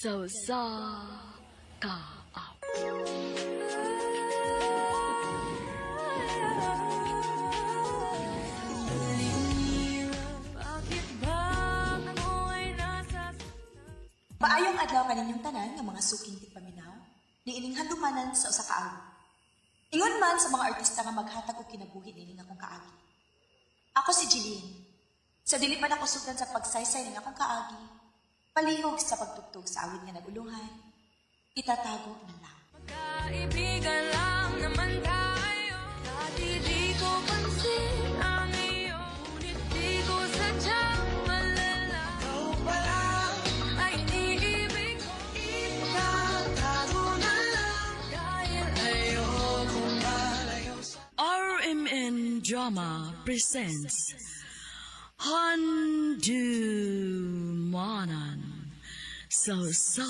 So sa kaap. Maayong adlaw kaninyong tanan nga mga suking tigpaminaw, niining handumanan sa usa ka awi. Ingon man sa mga artista nga maghatag og kinabuhi nining akong kaagi. Ako si Jeline. Sa dili pa ako sugdan sa pagsaysay ning akong kaagi, palihog sa pagtugtog sa awit nga naguluhan, itatago na lang. Kaibigan lang naman tayo. Dati di ko pansin ang iyo. Ngunit di ko sadyang malala. Ikaw pala ay iniibig ko. Itatago na lang. Dahil ayokong malayo sa... RMN Drama presents Handumanan So sa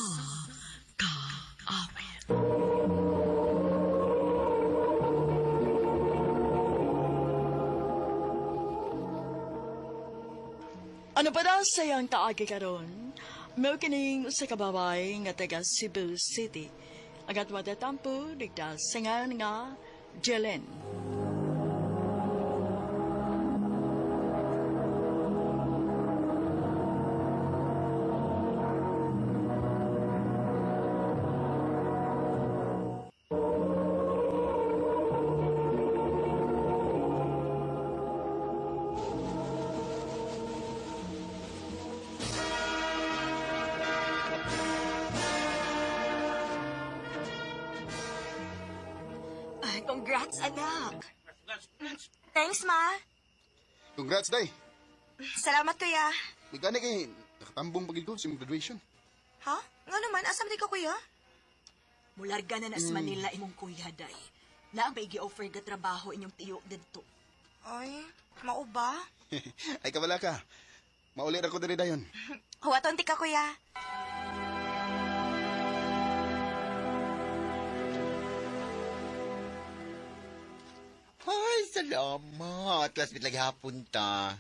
kaawit. Ano pa daw sayang kaagi karon? May kining usa ka babay nga taga Cebu City. Agat madatampo digda singayon nga Jelen. Ay, congrats, anak. Thanks, ma. Congrats, day. Salamat, kuya. May gani kay nakatambong pagid ko sa imong graduation. Ha? Nga naman, asam di ka, kuya? Mularga na nas Manila imong kuya, day. Na ang offer ga trabaho inyong tiyo dito. Ay, mao ba? Ay, kabala ka. Maulit ako diri dayon. Huwaton ti ka, kuya. Ay, salamat. Last bit lagi hapon ta.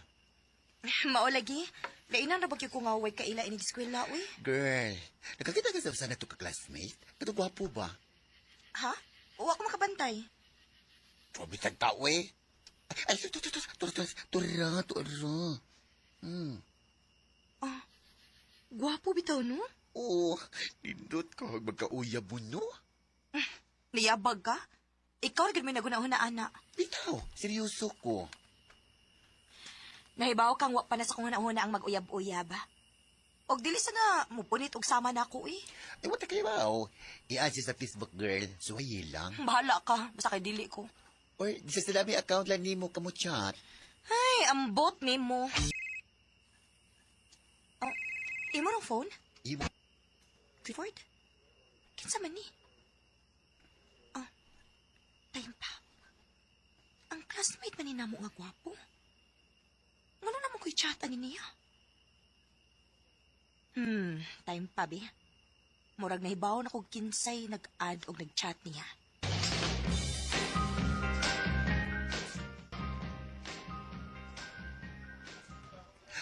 Mao lagi. Lainan ra bagyo ko nga way kaila inig eskwela, uy. Girl, nakakita ka sa sana to ka classmate? Kato gwapo ba? Ha? Uwa ko makabantay. Trobitan tao eh. Ay, tura. Gwapo bitaw, no? Oo, nindot ko. Magkauyab mo, no? Niyabag ka? Ikaw rin may nagunahon na anak. Bitaw, seryoso ko. Nahibaw kang wa pa na sa kung hunahuna ang mag-uyab-uyab. Og dili sa na, mupunit og sama na ako eh. Ay, wata kayo ba? I-add siya sa Facebook, girl. Suwaye lang. Bahala ka, basta kay dili ko. Or, di sa salami account lang ni mo kamo chat. Ay, ambot ni mo. Oh, imo ng phone? Ibo. Clifford? Kinsa man ni? Oh, time pa. Ang classmate man ni namo nga gwapo. Ngano naman ko'y chat ani niya? Time pa, be. Murag nahibaw na kog kinsay nag-add og nag-chat niya.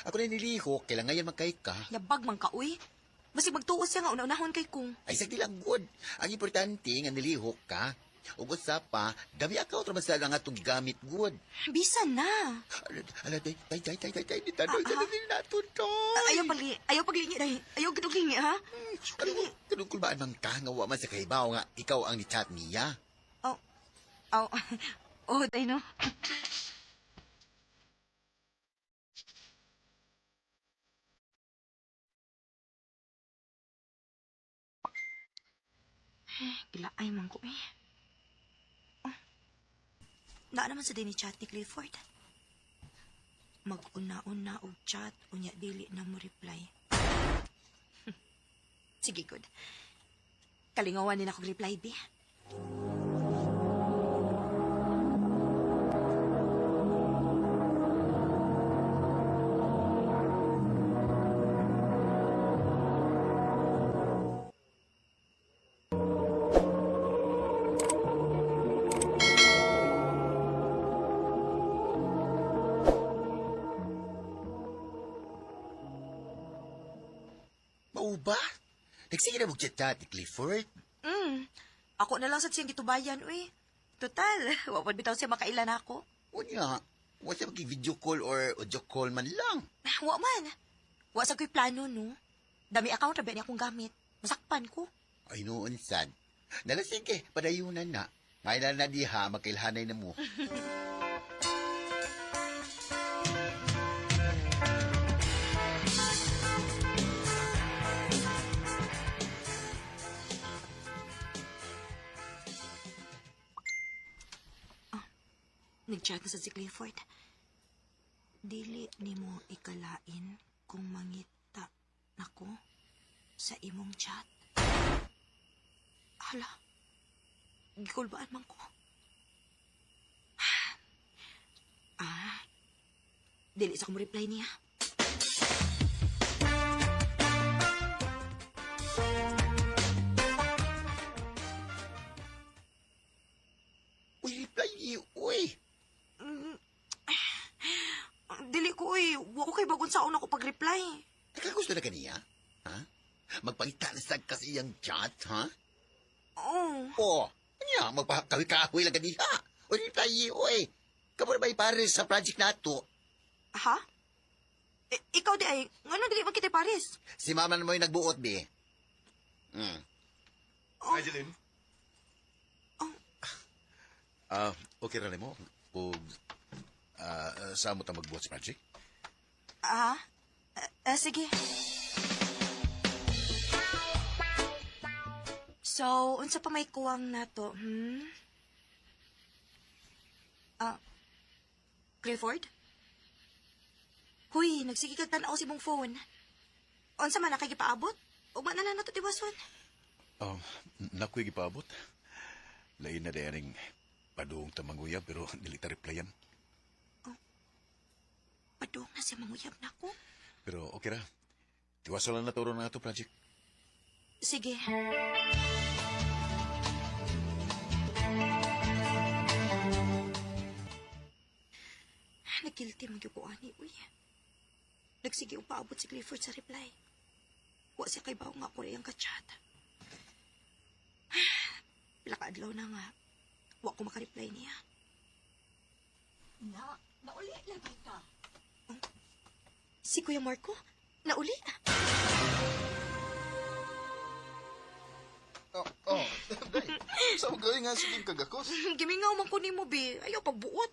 Ako na nilihok, kailangan yan magkay ka. Yabag man ka, uy. Basig magtuos siya nga una-unahon kay kong. Ay, sakti lang good. Ang importante nga nilihok ka. Ug usa pa, dami account ra man sa nga itong gigamit good. Bisan na. Ala, tay, di tanong sa natin natin to. Ayaw paglingi, day. Ayaw gaduglingi, ha? Kanong kulbaan mang ka, nga wa man sa kahibaw nga, ikaw ang ni-chat niya. Oh, oh, day, no? Gilaay man ko, eh. Oh. Naa naman sa din ni chat ni Clifford. Mag-una-una og chat, unya dili na mo reply. Sige, good. Kalingawan din ako reply, be. Mao ba? Nagsige na mag-chat ni Clifford. Ako na lang sa siyang gitubayan, uy. Total, wapad bitaw siya makailan ako. Unya, wa siya mag-video call or audio call man lang. Wa man. Wa sa ko'y plano, no? Dami account rabi niya akong gamit. Masakpan ko. Ay noon, sad. Nalasing ke, padayunan na. Ngayon na diha, magkailhanay na mo. Nag-chat na sa si Clifford. Dili ni mo ikalain kung mangita nako sa imong chat. Hala, gikulbaan man ko. Dili sa kong reply niya. Uy, reply niyo, uy. Dili ko, wa ko kay bagon saon ako pag-reply. Nakagusto na kaniya? Ha? Magpangita na sa kasi yung chat, ha? Oh, Oo. Kanya, magpakawi-kahoy lang kaniya. O reply niyo, uy. Kamu na ba ipares sa project na to? ha? Ikaw di ay, ngano dili man kita Paris? Si mama na mo yung nagbuot, be. Hi, Jeline. Oh. Okay ra mo kung saan mo ta magbuhat sa project? Sige. So, unsa pa may kuwang nato, Clifford? Huy, nagsige kag tan-aw si mong phone. Unsa man nakagipaabot? Ug man na lang nato tiwason. Nakoy gipaabot. Lain na dayaning padung tamanguya pero dili ta replyan. Padung na siya manguyab na ko. Pero okay ra. Tiwaso lang na turo na ato project. Sige. Nagkilti magyukuan ni uy. Nagsige og paabot si Clifford sa reply. Wa siya kay bawo nga ako iyang ka-chat. Pila ka adlaw na nga. Wa ko makareply niya. Nauli lagi ka. Si Kuya Marco, nauli. Day, saan mo gawin nga sige kagakos? Gimingaw man ko nimo be. Ayaw pagbuot.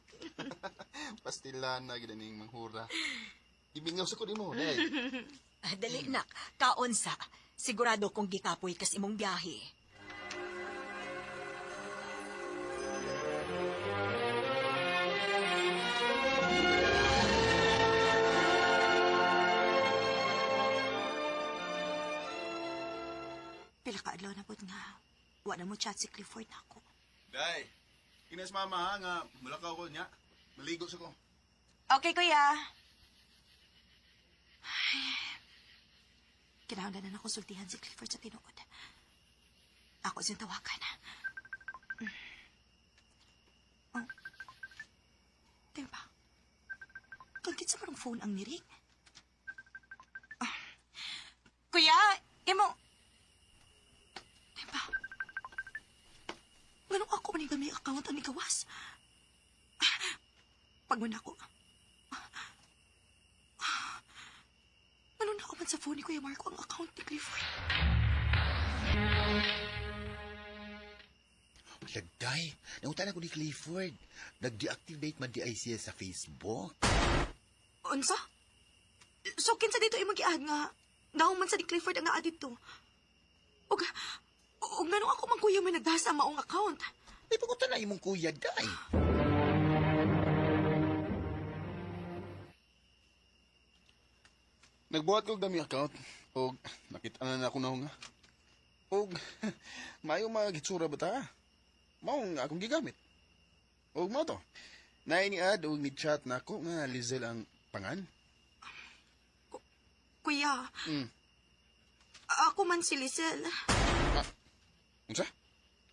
Pastilan na ginaning manghura. Ibingaw sa ko mo, day. Dali nak, kaon sa. Sigurado kong gikapoy kas imong biyahe. Pila ka adlaw na pod nga. Wa na mo chat si Clifford nako. Day, inas mama ha, nga mulakaw ko niya. Maligo sa ko. Okay, kuya. Kinahanglan na konsultihan si Clifford sa tinuod. Ako siyang tawagan. Oh. Diba? Tungkit sa marong phone ang niring. Kuya, imo... Diba? Ganun ako manigami account ang igawas. Pagman ako. Ano na ako man sa phone ni Kuya Marco ang account ni Clifford? Lagday, nautan ako ni Clifford. Nag-deactivate man di ay siya sa Facebook. Unsa? So, kinsa dito imong giad nga naong man sa ni Clifford ang naa dito. Og ganun ako man kuya may nagdasa maong account. May pagutan na imong kuya, day. Nagbuhat ko dami account. O nakita na ako na nga. O mayo magitsura ba ta? Maong akong gigamit. O mo to. Nainiad o ni chat na ako nga Lizel ang pangan. Kuya, ako man si Lizel. Unsa?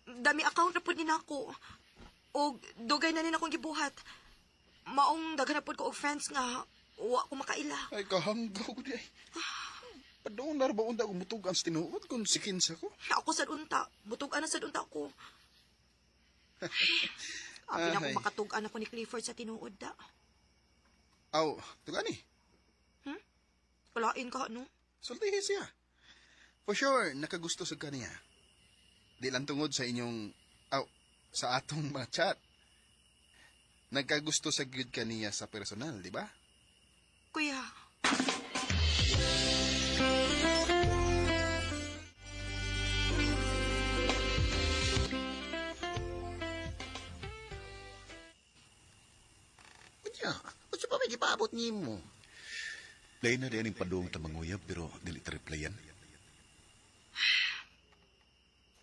Dami account na po din ako. O dugay na rin akong gibuhat. Maong daghan na po ko og friends nga wa ko makaila. Ay kahanggaw ko di ay. Padoon na ba unta kung mutugan sa tinuod kung si Kinsa ko? Ako sa unta. Butugan na sa unta ko. Abi na Ay. kung makatugan ako ni Clifford sa tinuod da. Aw, tugani. Walain ka, no? Sultihin siya. For sure, nakagusto sa kaniya. Di lang tungod sa inyong, sa atong mga chat. Nagkagusto sa good kaniya sa personal, di ba? Kuya, Kung pa may gipaabot ni mo. Lain na din ang padung tamanguyab pero dili ta replyan.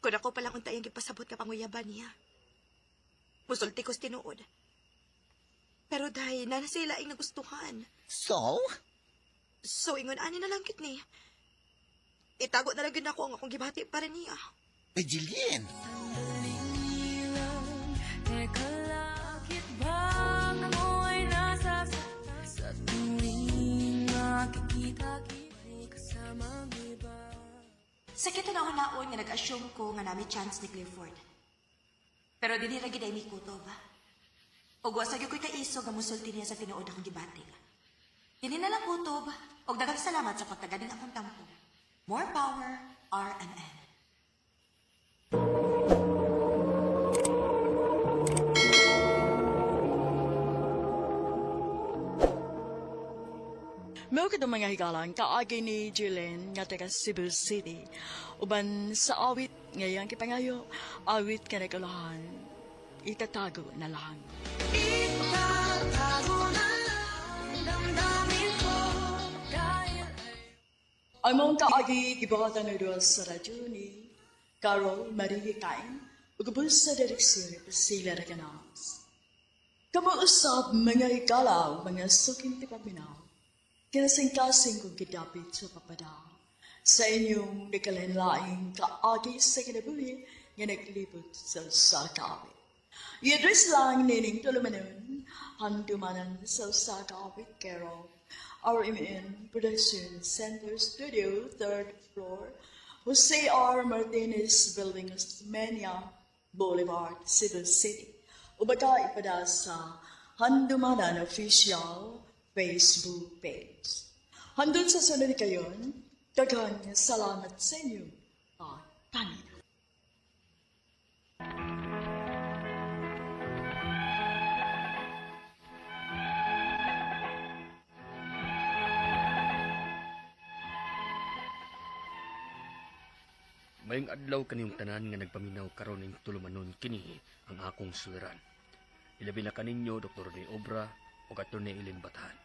kung ako palang untay ang gipasabot ka panguyaban niya. Musulti ko sa tinuod. Pero dahil na sila ay nagustuhan. So? So, ingon ani na lang kit ni. Itago na lang yun ako ang akong gibati para niya. Ay, Jillian. Teka, bakit bang amoy nasa sa tuwing makikita kita'y kasamang iba? Sakit na ako naon nga nag-assume ko nga nami chance ni Clifford. Pero dili ra gid ay mi kutob. Og wa sa gyud ko'y kaiso nga musulti niya sa tinuod akong gibati. Dili na lang kutob, og daghang salamat sa pagtaganing akong tampo. More power, R&N. Mao ka mga higalan kaagi ni Jillian nga taga Cebu City. Uban sa awit ngayang kipangayo, awit ka nagulahan. Itatago na lang. Itatago na lang damdamin ko dahil Ang mong kaagi gibatan na doon sa radyo ni Carol Marie Cain ug sa direksyon ni Priscilla Reganas. Kamuusap mga higala mga suking tipaminaw. Kinasing-kasing kong kidapit sa papadaw sa inyong nakalinlaing kaagi sa kinabuhi nga naglibot sa kawit. I-address lang nining tulumanon, handumanan sa kawit Carol, RMN Production Center Studio, 3rd floor, Jose R. Martinez Building, Mania Boulevard, Cebu City. Ubaga ipada sa Handumanan Official Facebook page. Handun sa sunod kayon, daghang salamat sa inyo at panin. Mayong adlaw kaniyong tanan nga nagpaminaw karon ning tulumanon kini ang akong suliran. Ilabi na kaninyo Dr. Ni Obra o Atty. Ellen Batahan.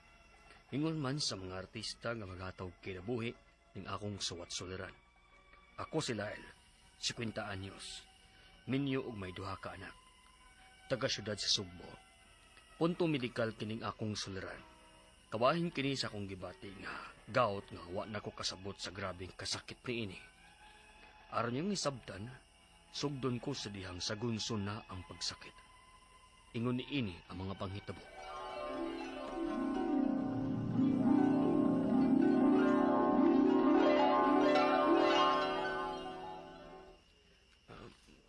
Ingon man sa mga artista nga maghatag kinabuhi ning akong suwat suliran. Ako si Lael, 50 anyos. Minyo og may duha ka anak. Taga syudad sa Sugbo. Punto medikal kining akong suliran. Kabahin kini sa akong gibati nga gout nga wa na ko kasabot sa grabeng kasakit niini. Aron yung isabtan, sugdon ko sa dihang sagunson na ang pagsakit. Ingon ni ini ang mga panghitabo.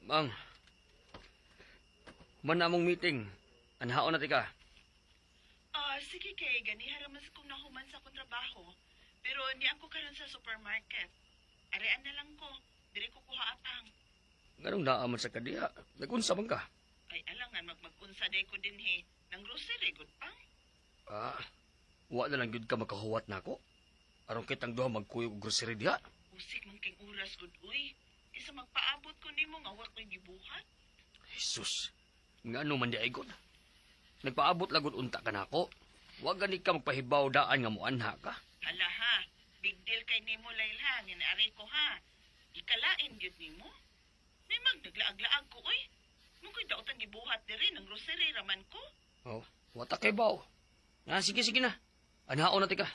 Mang, man among meeting. Anhaon na tika. Sige kay gani haraman sa kong nahuman sa akong trabaho. Pero ni ako karon sa supermarket. Arean na lang ko. Diri ko kuha atang. Ganong naaman sa kadiya. Nagunsa man ka. Ay alangan magmagunsa day ko din he. Nang grocery good pang. Wa na lang yun ka makahuwat na ako. Aron kitang duha magkuyog og grocery diha. Usik man kay oras good uy. Isa magpaabot ko nimo nga wa ko'y gibuhat. Jesus, nga ano man di ay god. Nagpaabot lagod unta ka na ako. Huwag gani ka magpahibaw daan nga muanha ka. Hala ha. Big deal kay nimo Layla. Nginaari ko ha. Ikalain yun nimo. May naglaag-laag ko uy. Nung ko'y daotang gibuhat diri ng grocery raman ko. Oh, wata kay baw. Sige na. Anhaon na tika.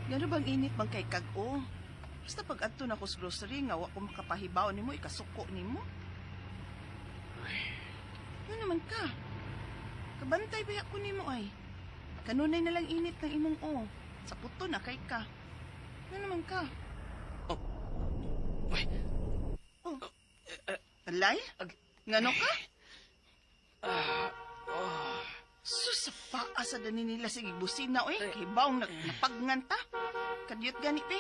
Gano bang init bang kay kag-o? Basta pag adto na ko sa grocery nga wa ko makapahibaw nimo ikasuko nimo. Ano naman ka? Kabantay ba ko nimo ay? Kanunay na lang init ng imong o. Sa puto na kay ka. Ano naman ka? Ay, Alay? Ngano ka? Sus, sa paa sa dani nila sige busina oy. Kay baong napagnganta. Kadiyot gani pe.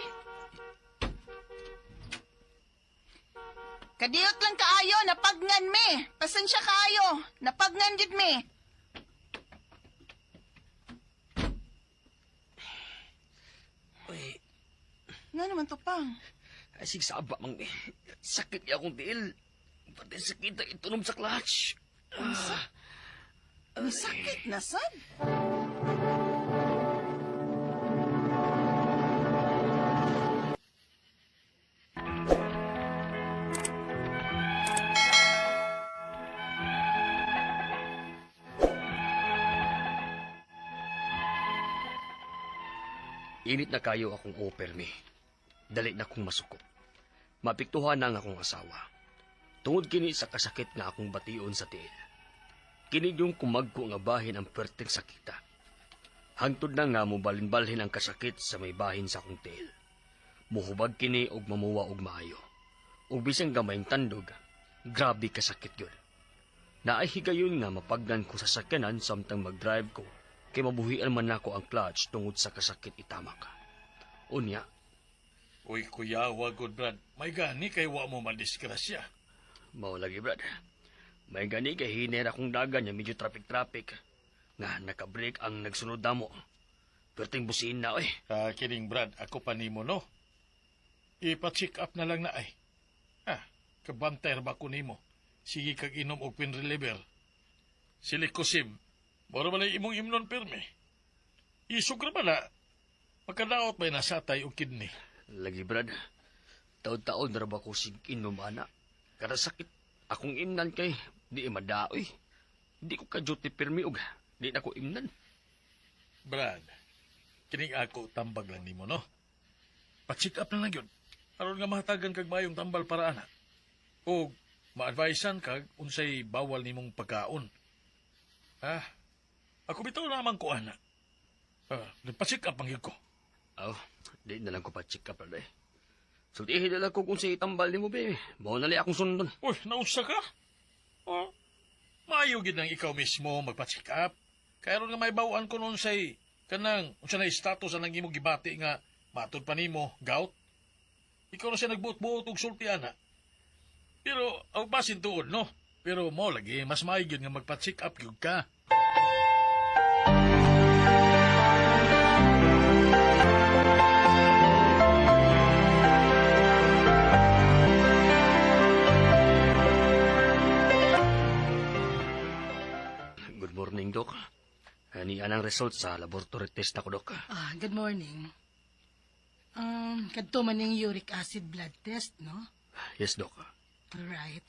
Kadiyot lang kaayo, napagnan me. Pasensya kaayo, napagnan jud me. ay, Nga naman to pang. asig saba mang sakit niya akong tiil. Pati sakit na itunom sa clutch. May sakit na sad. Init na kayo akong offer mi. Dali na akong masukop. Mapiktuhan na ang akong asawa. Tungod kini sa kasakit nga akong bation sa tiil. Kini yung kumagko nga bahin ang perting sakita. Hangtod na nga mo balin-balhin ang kasakit sa may bahin sa akong tiil. Muhubag kini og mamuwa og maayo. Ug bisang gamayng tandog, grabe kasakit yun. Naay higayon nga mapagdan ko sa sakyanan samtang mag-drive ko kay mabuhian man nako ang clutch tungod sa kasakit itamak. Unya, Uy, kuya, wagod, Brad. May gani kay wa mo madisgrasya. mao lagi brad. May gani kay hiner akong dagan nga medyo traffic-traffic. Nga nakabreak ang nagsunod damo. Perting busin na oy. Kining, Brad, ako pa nimo, no? Ipa-check up na lang na ay. Kabantay ba ko nimo? Sige kag inom og pain reliever. Silikosim. Moro man imong imnon perme. Isugra ba na? Magkadaot may nasatay o kidney. Lagi brad. Taon-taon na ba ko sig inom ana. Kada sakit akong imnan kay di madaoy. Di ko ka duty permi og di na ko imnan. Brad, kining ako tambag lang nimo, no? Pa-check up na lang yun. Aron nga mahatagan kag mayong tambal para ana. O ma-advisean kag unsay bawal nimong pagkaon. Ako bitaw naman ko ana. Pa-check up ang ko. Aw, di na lang ko pa-check up brad. Sultihin na lang ko kung sa itambal ni mo, be. Mao na li akong sundon. Uy, nausa ka? Maayo gid nang ikaw mismo magpa-check up. Kaya ron nga may bawaan ko noon say kanang unsa na status anang imong gibati nga matud pa nimo gout. Ikaw na siya nagbuot-buot og sulti ana. Pero ang basin tuod, no? Pero mo lagi mas maayo gyud nga magpa-check up gyud ka. Good morning, Dok. Ani anang result sa laboratory test na ko, Dok. Good morning. Kadto man yung uric acid blood test, no? Yes, Dok. Alright.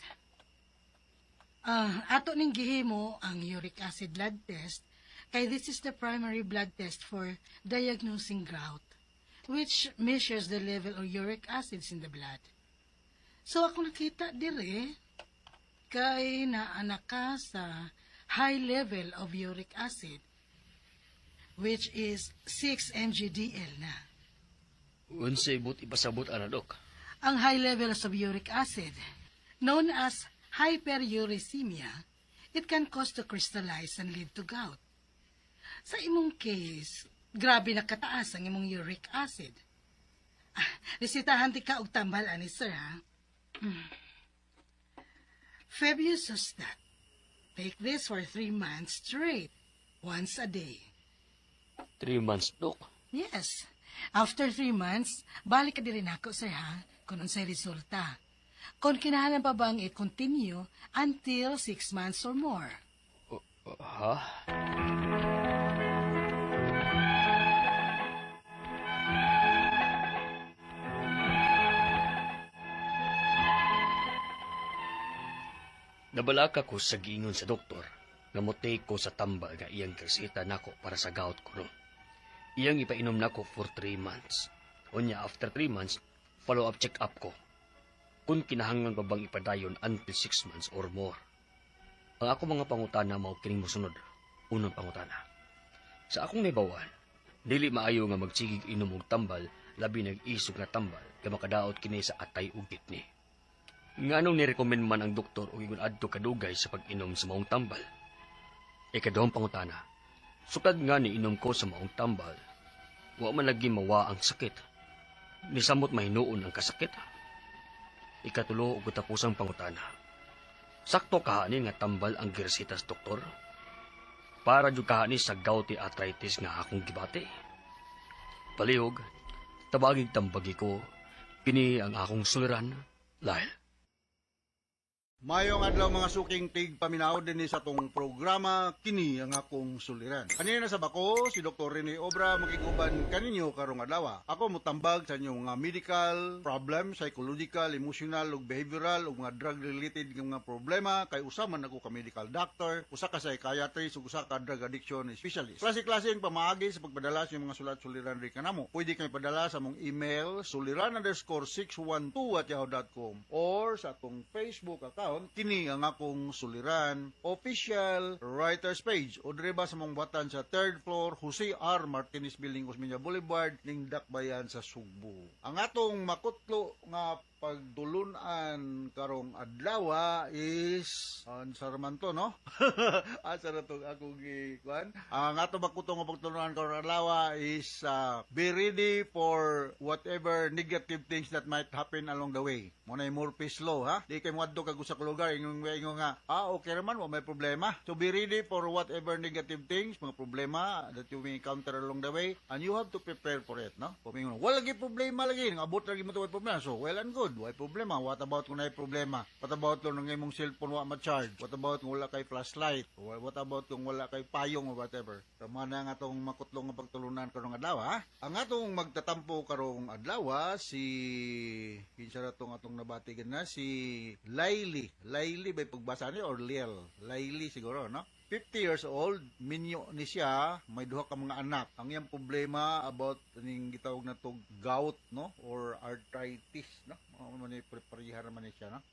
Ato ning gihimo ang uric acid blood test kay this is the primary blood test for diagnosing gout, which measures the level of uric acids in the blood. So ako nakita dire kay naanak ka sa high level of uric acid, which is 6 mg/dl na. Unsay but ipasabot ana, Dok? Ang high levels of uric acid, known as hyperuricemia, it can cause to crystallize and lead to gout. Sa imong case, grabe na kataas ang imong uric acid. Resitahan ti ka og tambal ani sir, ha? Fabius Sustat. Take this for 3 months straight, once a day. 3 months, Dok. Yes. After 3 months, balik ka din ako, sir, ha? Kung unsay resulta. Kung kinahanglan pa bang i-continue until 6 months or more. Ha? Nabalaka ko sa giingon sa doktor nga motake ko sa tambal nga iyang reseta nako para sa gout ko no. Iyang ipainom nako for 3 months. Unya after 3 months, follow-up check-up ko kung kinahanglan pa bang ipadayon until 6 months or more. Ang ako mga pangutana mao kining mosunod. Unang pangutana. Sa akong nahibawan, dili maayo nga magsigig inom og tambal labi nag-isog nga tambal kay makadaot kini sa atay ug kidney. Nganong ni-recommend man ang doktor og ingon adto kadugay sa pag-inom sa maong tambal? Ikaduhang pangutana. Sukad nga ni inom ko sa maong tambal, wa man lagi mawa ang sakit. Nisamot mahinuon ang kasakit. Ikatulo ug katapusang pangutana. Sakto kahani nga tambal ang giresitas doktor? Para jud kahani sa gouty arthritis nga akong gibati. Palihog, tabagig tambagi ko, kini ang akong suliran, Lyle. Mayong adlaw mga suking tig paminaw din sa tong programa kini ang akong suliran. Kanina na sa bako si Dr. Rene Obra makiguban kaninyo karong adlaw. Ako motambag sa inyong medical problem, psychological, emotional ug behavioral ug mga drug related nga mga problema kay usa man ako ka medical doctor, usa ka psychiatrist ug usa ka drug addiction specialist. Klase-klase ang pamaagi sa pagpadala sa mga sulat-suliran ri kanamo. Pwede kay padala sa mong email suliran_612@yahoo.com or sa atong Facebook account kini ang akong suliran official writers page o dire ba sa mong buhatan sa 3rd floor Jose R. Martinez Building, Osmeña Boulevard, ning Dakbayan sa Sugbo. Ang atong makutlo nga pagdulunan karong adlaw is ansarman to no. Asa na to akong gikuan. Ang ato makutong nga pagdulunan karong adlaw is be ready for whatever negative things that might happen along the way. Mo na Murphy's law ha. Di kay moadto kag usa ka lugar ingon nga okay raman wa may problema. So be ready for whatever negative things, mga problema that you may encounter along the way and you have to prepare for it no. Pumingon wala gi problema lagi, abot lagi mo to problema. So well and good. Why problema? What about kung na problema? What about kung ng imong cellphone wa ma-charge? What about kung wala kay flashlight? What about kung wala kay payong or whatever? Tama na nga atong makutlong nga pagtulunan karong adlaw ha. Ang atong magtatampo karong adlaw si kinsa ra tong atong nabatigan na si Laili. Laili by pagbasa ni or Liel? Laili siguro no? 50 years old, minyo ni siya, may duha ka mga anak. Ang iyang problema about ning gitawag na to gout no or arthritis no. Man ni preparihan man ni siya no.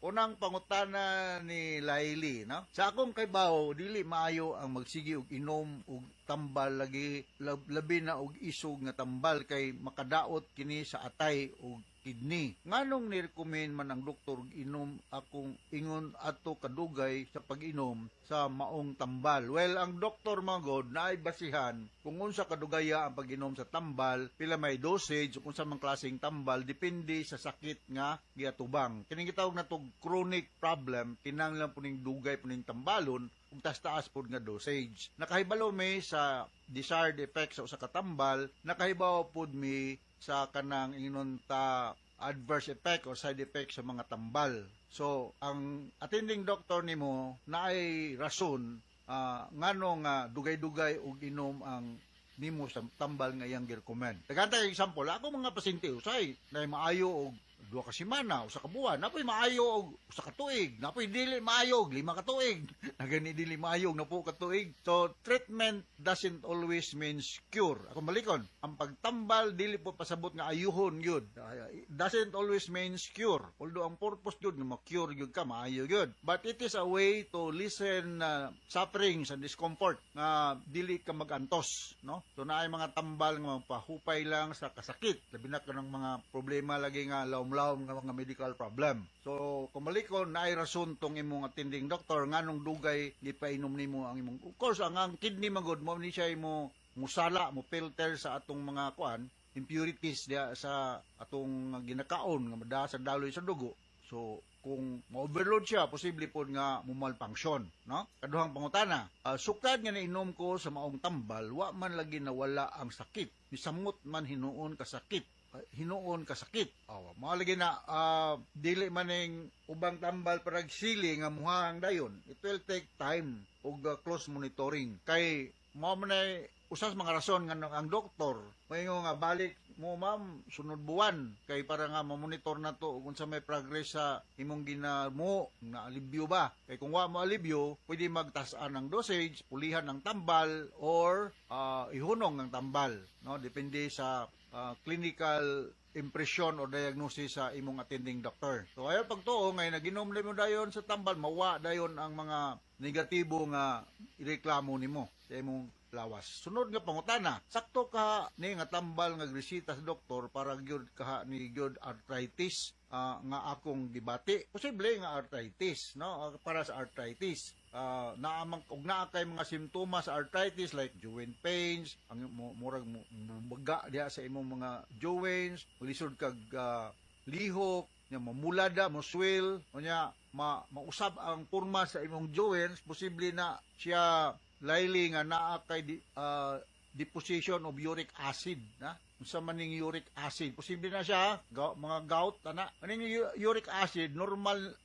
Unang pangutana ni Laili no. Sa akong kaybaw dili maayo ang magsigi og inom og tambal lagi labi na og isog nga tambal kay makadaot kini sa atay og kidney. Nganong ni-recommend man ang doktor inom akong ingon ato kadugay sa pag-inom sa maong tambal. Well, ang doktor magod naay basihan kung unsa kadugaya ang pag-inom sa tambal, pila may dosage kung sa mang klaseng tambal depende sa sakit nga giatubang. Kining gitawag na tog chronic problem, kinahanglan puning dugay puning tambalon ug taas-taas pod nga dosage. Nakahibalo mi sa desired effects sa usa ka tambal, nakahibaw pod mi sa kanang ingon ta adverse effect or side effect sa mga tambal. So, ang attending doctor nimo naay rason nganong dugay-dugay og inom ang nimo sa tambal nga iyang gi-recommend. Tagantay example, ako mga pasyente usay na maayo og 2 ka semana, usa ka buwan, napoy maayo og usa ka tuig, napoy dili maayo og 5 ka tuig. Nagani dili maayo og 10 ka tuig. So treatment doesn't always means cure. Ako malikon, ang pagtambal dili po pasabot nga ayuhon gyud. Doesn't always means cure. Although ang purpose gyud nga ma-cure gyud ka, maayo gyud. But it is a way to lessen sufferings and discomfort nga dili ka magantos, no? So naay mga tambal nga magpahupay lang sa kasakit, labi na kanang mga problema lagi nga lawom nga mga medical problem. So, kumalikon na ay rason tong imong attending doctor nganong dugay di painom nimo ang imong. Of course, ang kidney magod mo ni siya mo musala, mo filter sa atong mga kuan, impurities dia sa atong ginakaon nga mada sa daloy sa dugo. So, kung ma-overload siya, posible po nga malfunction, no? Kaduhang pangutana, sukad nga nainom ko sa maong tambal, wa man lagi nawala ang sakit. Misamot man hinuon ka sakit. Mga lagi na dili maning ubang tambal parag sili nga muhang dayon. It will take time ug close monitoring kay mao man ay usas mga rason nga ang doktor mayo nga balik mo ma'am sunod buwan kay para nga ma-monitor na to kung sa may progress sa imong ginamo na alibyo ba. Kay kung wa mo alibyo, pwede magtasaan ng dosage, pulihan ng tambal or ihunong ng tambal, no? Depende sa clinical impression o diagnosis sa imong attending doctor. So ayo pagtuo ngay naginom mo dayon sa tambal, mawa dayon ang mga negatibo nga ireklamo nimo sa imong lawas. Sunod nga pangutana, sakto ka ni nga tambal nga gresita sa doktor para gyud kaha ni gyud arthritis nga akong gibati. Posible nga arthritis, no? Para sa arthritis. Naamang og naa kay mga simptomas sa arthritis like joint pains, ang murag baga diha sa imong mga joints, lisod kag lihok, nya mamulada, mo swell, nya mausab ang porma sa imong joints, posible na siya layli nga naa kay deposition of uric acid, na unsa man ning uric acid, posible na siya mga gout ana. Aning uric acid normal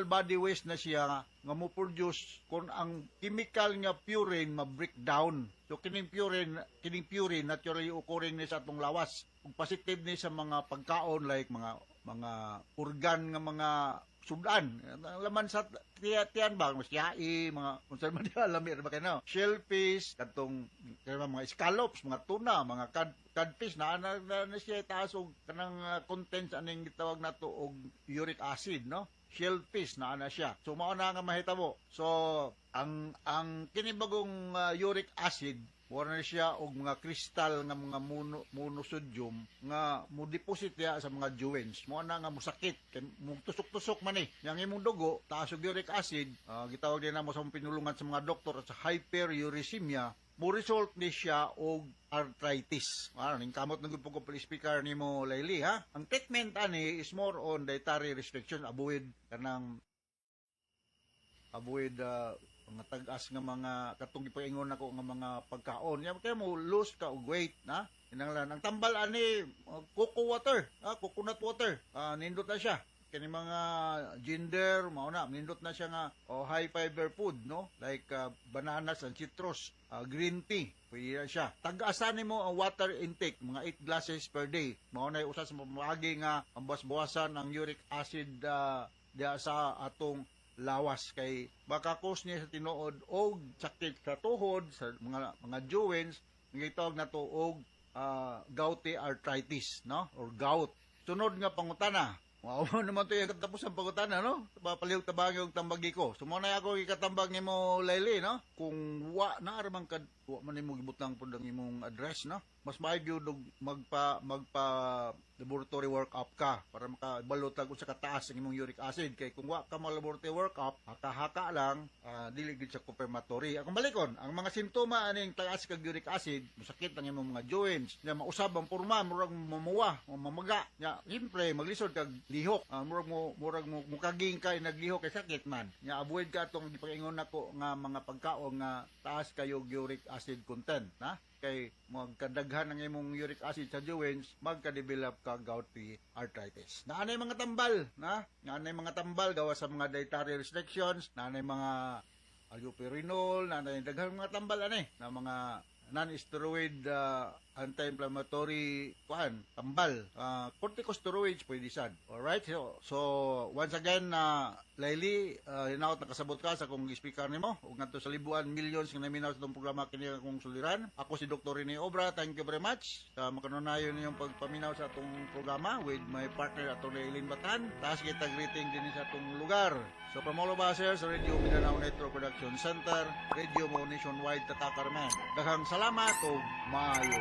body waste na siya nga mo produce kung ang chemical nga purine ma-breakdown. So kining purine naturally occurring ni sa atong lawas. Kung positive ni sa mga pagkaon like mga organ nga mga sudan, laman sa tiyan ba, mas yai, mga unsa man diha lamir ba kay no, shellfish, katong mga scallops, mga tuna, mga codfish na siya taas og kanang contents aning gitawag nato og uric acid, no? Shellfish na siya. So mao na nga mahitabo. So ang kinibagong uric acid wala na siya og mga kristal nga mga monosodium nga mo deposit ya sa mga joints. Mo na nga mosakit kay mo tusok-tusok man eh. Yang imong dugo taas og uric acid, gitawag din namo sa pinulungan sa mga doktor sa hyperuricemia, mo result ni siya og arthritis. Ning kamot ng gud ko speaker nimo Layli ha. Ang treatment ani is more on dietary restriction, avoid mga tag-as nga mga katong gipaingon nako nga mga pagkaon. Nya kay mo lose ka og weight na. Kinahanglan ang tambal ani coconut water. Nindot na siya. Kani mga ginger mao na nindot na siya nga high fiber food, no? Like bananas and citrus, green tea. Pwede na siya. Tag-asan nimo ang water intake, mga 8 glasses per day. Mao na usa sa pamagi nga ang bawas-bawasan ang uric acid diha sa atong lawas kay baka cause niya sa tinuod og sakit sa tuhod sa mga joints nga gitawag nato og gouty arthritis, no, or gout. Sunod nga pangutana, wow naman to yung katapos ang pangutana, no? Papalihog tabang yung tambagi ko. Sumunay ako ikatambag nimo Layli, no? Kung wa na aramang wa man nimo gibutang pud ang imong address, no? Mas maaygo magpa laboratory workup ka para makabalot lang kung sa kataas ang imong uric acid. Kay kung wa ka mo laboratory workup, haka-haka lang, dili gid sa confirmatory. Akong balikon, ang mga simptoma aning taas kag uric acid, masakit ang imong mga joints, nya mausab ang porma, murag mamuwa, mamaga. Nya siyempre maglisod kag lihok, murag mo mukaging kay naglihok kay sakit man. Nya avoid ka atong gipaingon nako nga mga pagkaon nga taas kayo uric acid content, na? Kay magkadaghan ng imong uric acid sa joints, magka-develop ka gouty arthritis. Naanay mga tambal, na? Naanay mga tambal gawa sa mga dietary restrictions, naanay mga allopurinol, naanay daghang mga tambal ani, na mga non-steroid anti-inflammatory tambal. Corticosteroids pwede sad. Alright? So once again, Layli, hinaot nakasabot ka sa kung speaker nimo ug ngadto sa libuan millions nga naminaw sa itong programa kini akong suliran. Ako si Dr. Rene Obra. Thank you very much sa makanunayon niyong pagpaminaw sa atong programa with my partner Atty. Eileen Batan. Taas kita greeting din sa atong lugar. So from all of us here sa Radio Mindanao Network Production Center, Radio Mo Nationwide Tatakarman. Daghang salamat o maayo.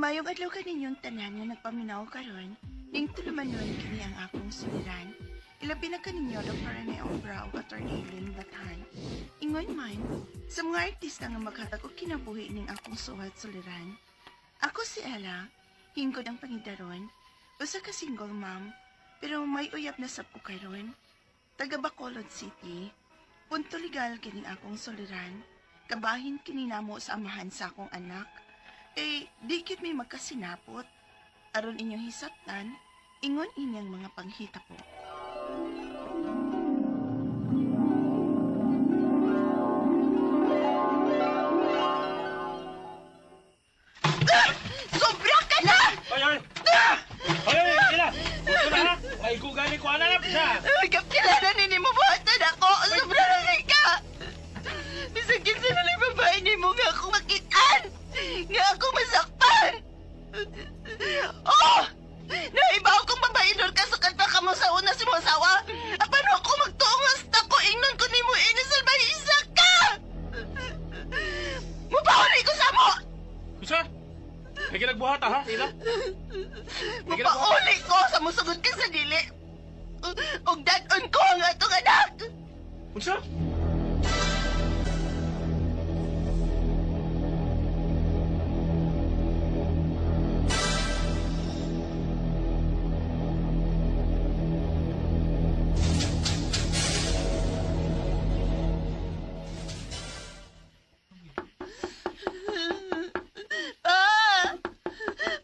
Mayong adlaw kaninyong tanan nga nagpaminaw karon, ning tulumanon kini ang akong suliran. Ilabi na kaninyo Dr. Rene Obra o Atty. Eileen Batan. Ingon man, sa mga artista nga maghatag og kinabuhi ning akong suwat suliran. Ako si Ella, hingkod ang pangidaron, usa ka single mom, pero may uyab na sab ko karon. taga Bacolod City. Punto legal kini akong soliran. Kabahin kini namo sa amahan sa akong anak. Di kit may magkasinapot. Aron inyong hisaptan, ingon inyang mga panghita po. Sobra ka na! Ay! Ila! Gusto na ha? Ay, gugani ko anak siya! Kapilala ni mo buhatan ako! Sobra na ka! Bisagin sa nalang babae ni mo nga ako makitaan! Nga ako masakpan! Oh! Naibaw kong babae doon ka sa kanta ka mo sa una si mo asawa! Apano ako magtuungas ta ko ingnon ko ni mo inasalbay isa ka! Mupahuli ko sa mo! Kusa? May ginagbuhat ha, Ila? Mapauli ko sa musugod ka sa dili. Og dadon ko ang atong anak. Unsa?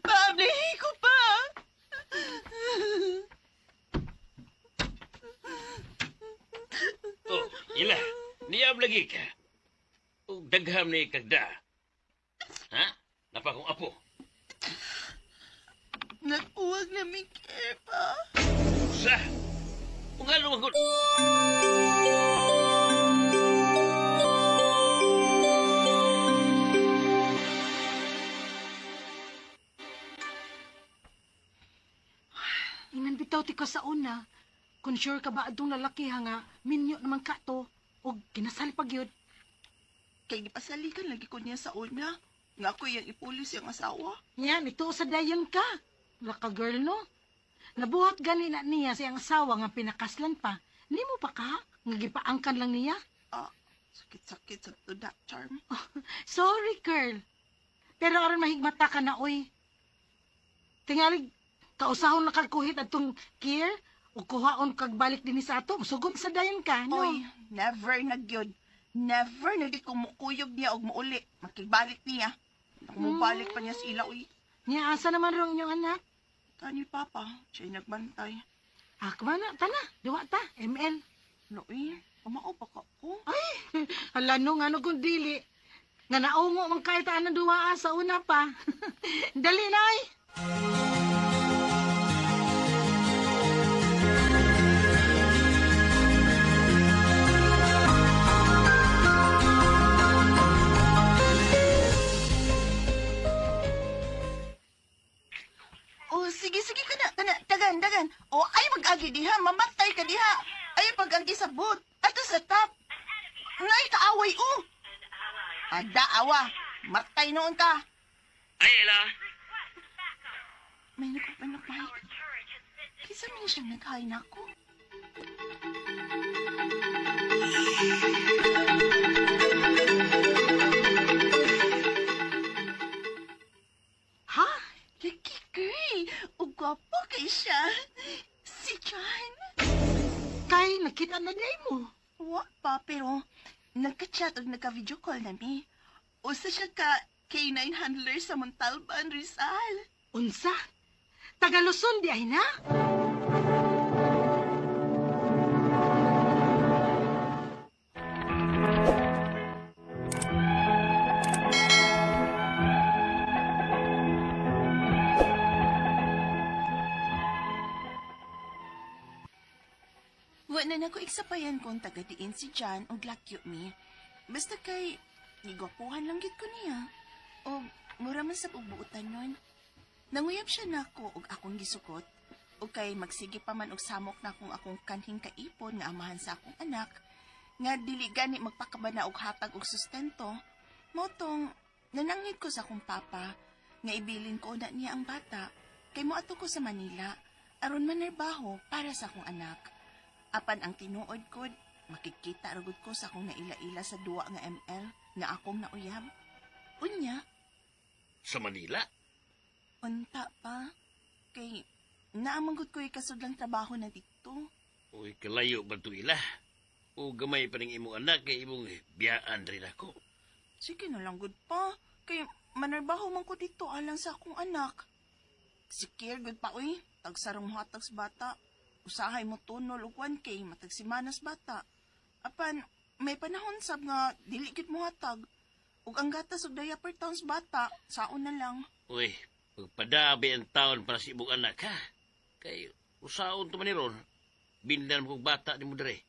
Pablihi ko pa. Oh, ila, niyab lagi ka. O dagham ni kagda. Ha? Napa kong apo. Nagpuwag na may kepa. Sa? Kung nga lumagod. Inan bitaw ti ka sa una. Kung sure ka ba adong lalaki ha nga, minyo naman ka to. O kinasal pag yun. Kay gipasalikan lagi ko niya sa una. Nga ako yung ipulis yung asawa. Yan, ito sa dayon ka. Laka girl, no? Nabuhat gani na niya siyang asawa nga pinakaslan pa. Hindi mo pa ka? Nga gipaangkan lang niya? Sakit-sakit sa tuda, Charm. Sorry, girl. Pero aron mahigmata ka na, oy. Tingalig, kausahon na kagkuhit atong care o kuhaon kag balik din sa ato. Sugod sa dayon ka, no? Oy, never nagyod. Never nagit kumukuyog niya og muuli. Makibalik niya. Kumubalik pa niya sa ila, uy. Niya, asa naman rin inyong anak? Kani Papa, siya'y nagbantay. Kumana, tana, duwa ta, ML. No, kumao pa ka ko. Ay, hala no, nga no kung dili. Nga naungo mang kahit anong duwa sa una pa. Dali na, ay. Oh, sige ka na, dagan. Oh, ay mag-agi diha, mamatay ka diha. Ay pag-agi sa boot, ato sa top. Ngay kaaway, Ada awa, matay noon ka. Ay, Ila. May nagpapanak, Mike. Kisa man siyang naghay na ako. Ha? Lagi girl, o gwapo kay siya. Si John. Kay, nakita na day mo. Wa pa, pero nagka-chat o nagka-video call nami. Usa siya ka K9 handler sa Montalban, Rizal. Unsa? Tagaluson di ay na? Wa na nako iksapayan kung taga-diin si John o lakyo mi. Basta kay, nigwapuhan lang gid ko niya. O, mura man sa pagbuutan nun. Nanguyab siya nako og akong gisukot. O kay magsige pa man og samok na kung akong kanhing kaipon nga amahan sa akong anak. Nga dili gani magpakabana og hatag og sustento. Motong, nanangit ko sa akong papa. Nga ibilin ko na niya ang bata. Kay moadto ko sa Manila. Aron manarbaho para sa akong anak. Apan ang tinuod ko, makikita ragod ko sa akong naila-ila sa duwa nga ML nga akong nauyab. Unya, Sa Manila? unta pa. Kay, naamanggot ko kasudlang trabaho na dito. Uy, kalayo ba ito ila? O gamay pa rin imong anak kay imong biyaan rin ako. Sige na lang, good pa. Kay manarbaho man ko dito alang sa akong anak. Sikir, good pa, uy. Tagsarang mo hatag sa bata. Usahay mo tunol o 1K, matag simanas bata. Apan, may panahon sab nga, dili gid mo hatag. Ug ang gatas ug diaper taon sa bata, saon na lang. Uy, pagpadabi ang taon para sa imong anak, ha? Kay usaon to maniron, bindan mo kong bata ni mo dere.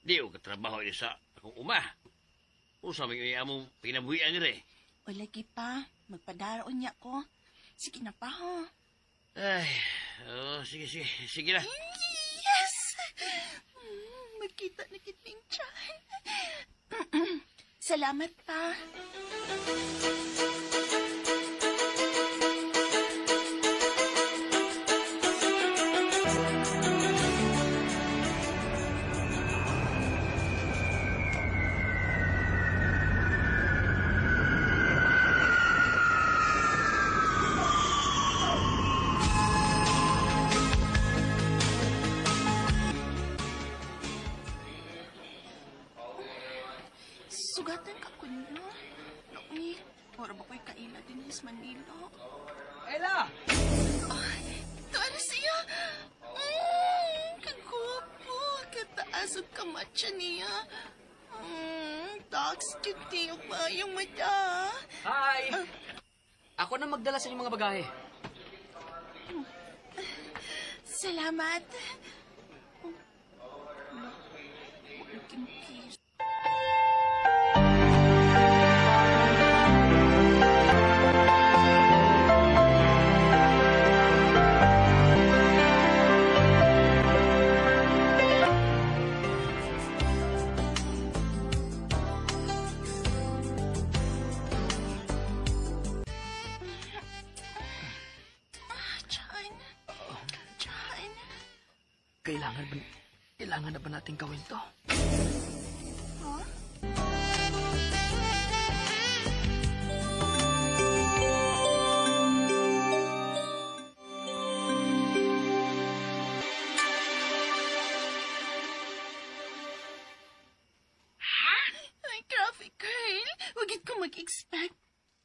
Di o katrabaho ni sa akong uma. Usa may among pinabuhian ni re. O lagi pa, magpadaroon niya ko. Sige na pa, ha? Ay, sige na. Yes! Magkita na kiting tiyan. Salamat pa. Sugatan ka ko nila. Uy, ora ba ko'y kaila din sa Manila? Ella! Ito ano siya? Kagupo. Kataas ang kamatsa niya. Dogs, cutie, yung mayong mata. Hi! Ako na magdala sa inyong mga bagahe. Salamat. Kailangan na ba natin gawin to? Ay, traffic girl. Wagit ko mag-expect.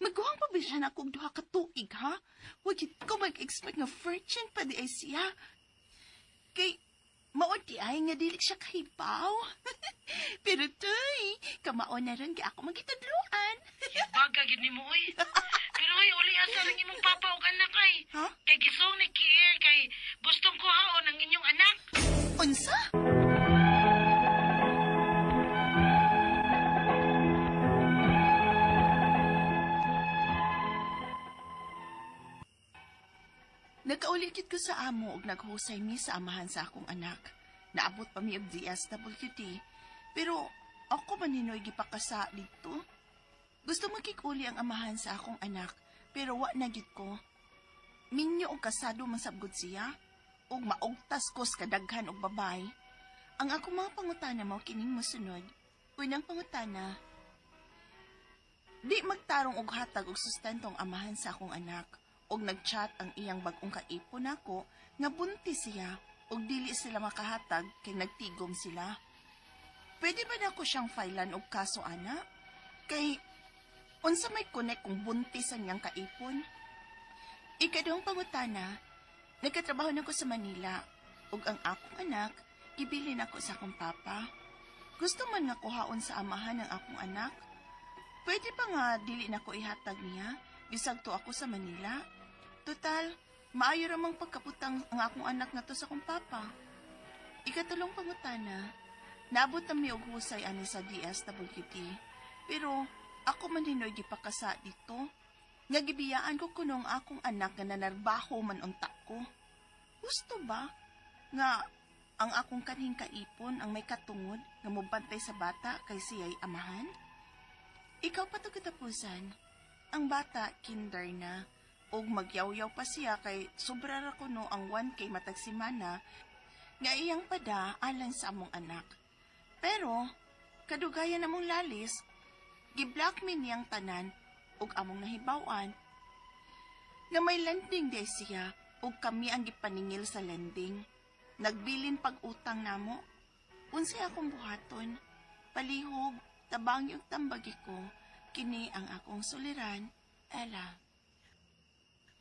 Magkuhang pabisyan akong duha ka tuig, ha? Wagit ko mag-expect nga virgin pa di ay siya. Kay, maunti ay nga dili siya kahibaw. Pero tuy, kamaon na rin kaya ako magitadluan. Baga, gini mo, oy. Pero oy, uli asa rin imong papa o anak, ay. Ha? Kay gisong ni Kier, kay gustong ko haon ang inyong anak. Unsa? Nagkaulikit ko sa amo ug naghusay mi sa amahan sa akong anak. Naabot pa mi og DSWD. Pero ako maninoy gipakasa dito. Gusto magkikuli ang amahan sa akong anak, pero wa na gyud ko. Minyo og kasado man sabgod siya ug maugtas ko sa kadaghan og babay. Ang akong mga pangutana mao kining mosunod. Unang pangutana, di magtarong og hatag og sustentong amahan sa akong anak. Og nagchat ang iyang bag-ong kaipon nako nga buntis siya og dili sila makahatag kay nagtigom sila. Pwede ba nako siyang filean og kaso ana? Kay unsa may connect kung buntis ang iyang kaipon? Ikaduhang pangutana, nagkatrabaho nako sa Manila og ang akong anak ibili nako sa akong papa. Gusto man nga kuhaon sa amahan ng akong anak. Pwede ba nga dili nako ihatag niya bisag to ako sa Manila? Total, maayo ramang pagkaputang ang akong anak na to sa akong papa. Ikatulong pangutana, naabot na mi og husay ani sa DSWD. Pero ako man hinoy gipakasa dito. Nga gibiyaan ko kunong akong anak nga nanarbaho man unta ko. Gusto ba nga ang akong kanhing kaipon ang may katungod nga mobantay sa bata kay siya'y amahan? Ikaw pa to katapusan. Ang bata kinder na. Og magyaw-yaw pa siya kay sobra ra kuno ang 1K matag simana nga iyang pada alang sa among anak. Pero kadugayan namong lalis, gi-blackmail niyang tanan og among nahibaw-an nga may landing day siya og kami ang gipaningil sa landing. Nagbilin pag-utang namo. Unsay akong buhaton. Palihog, tabang yung tambagi ko. Kini ang akong suliran, Ella.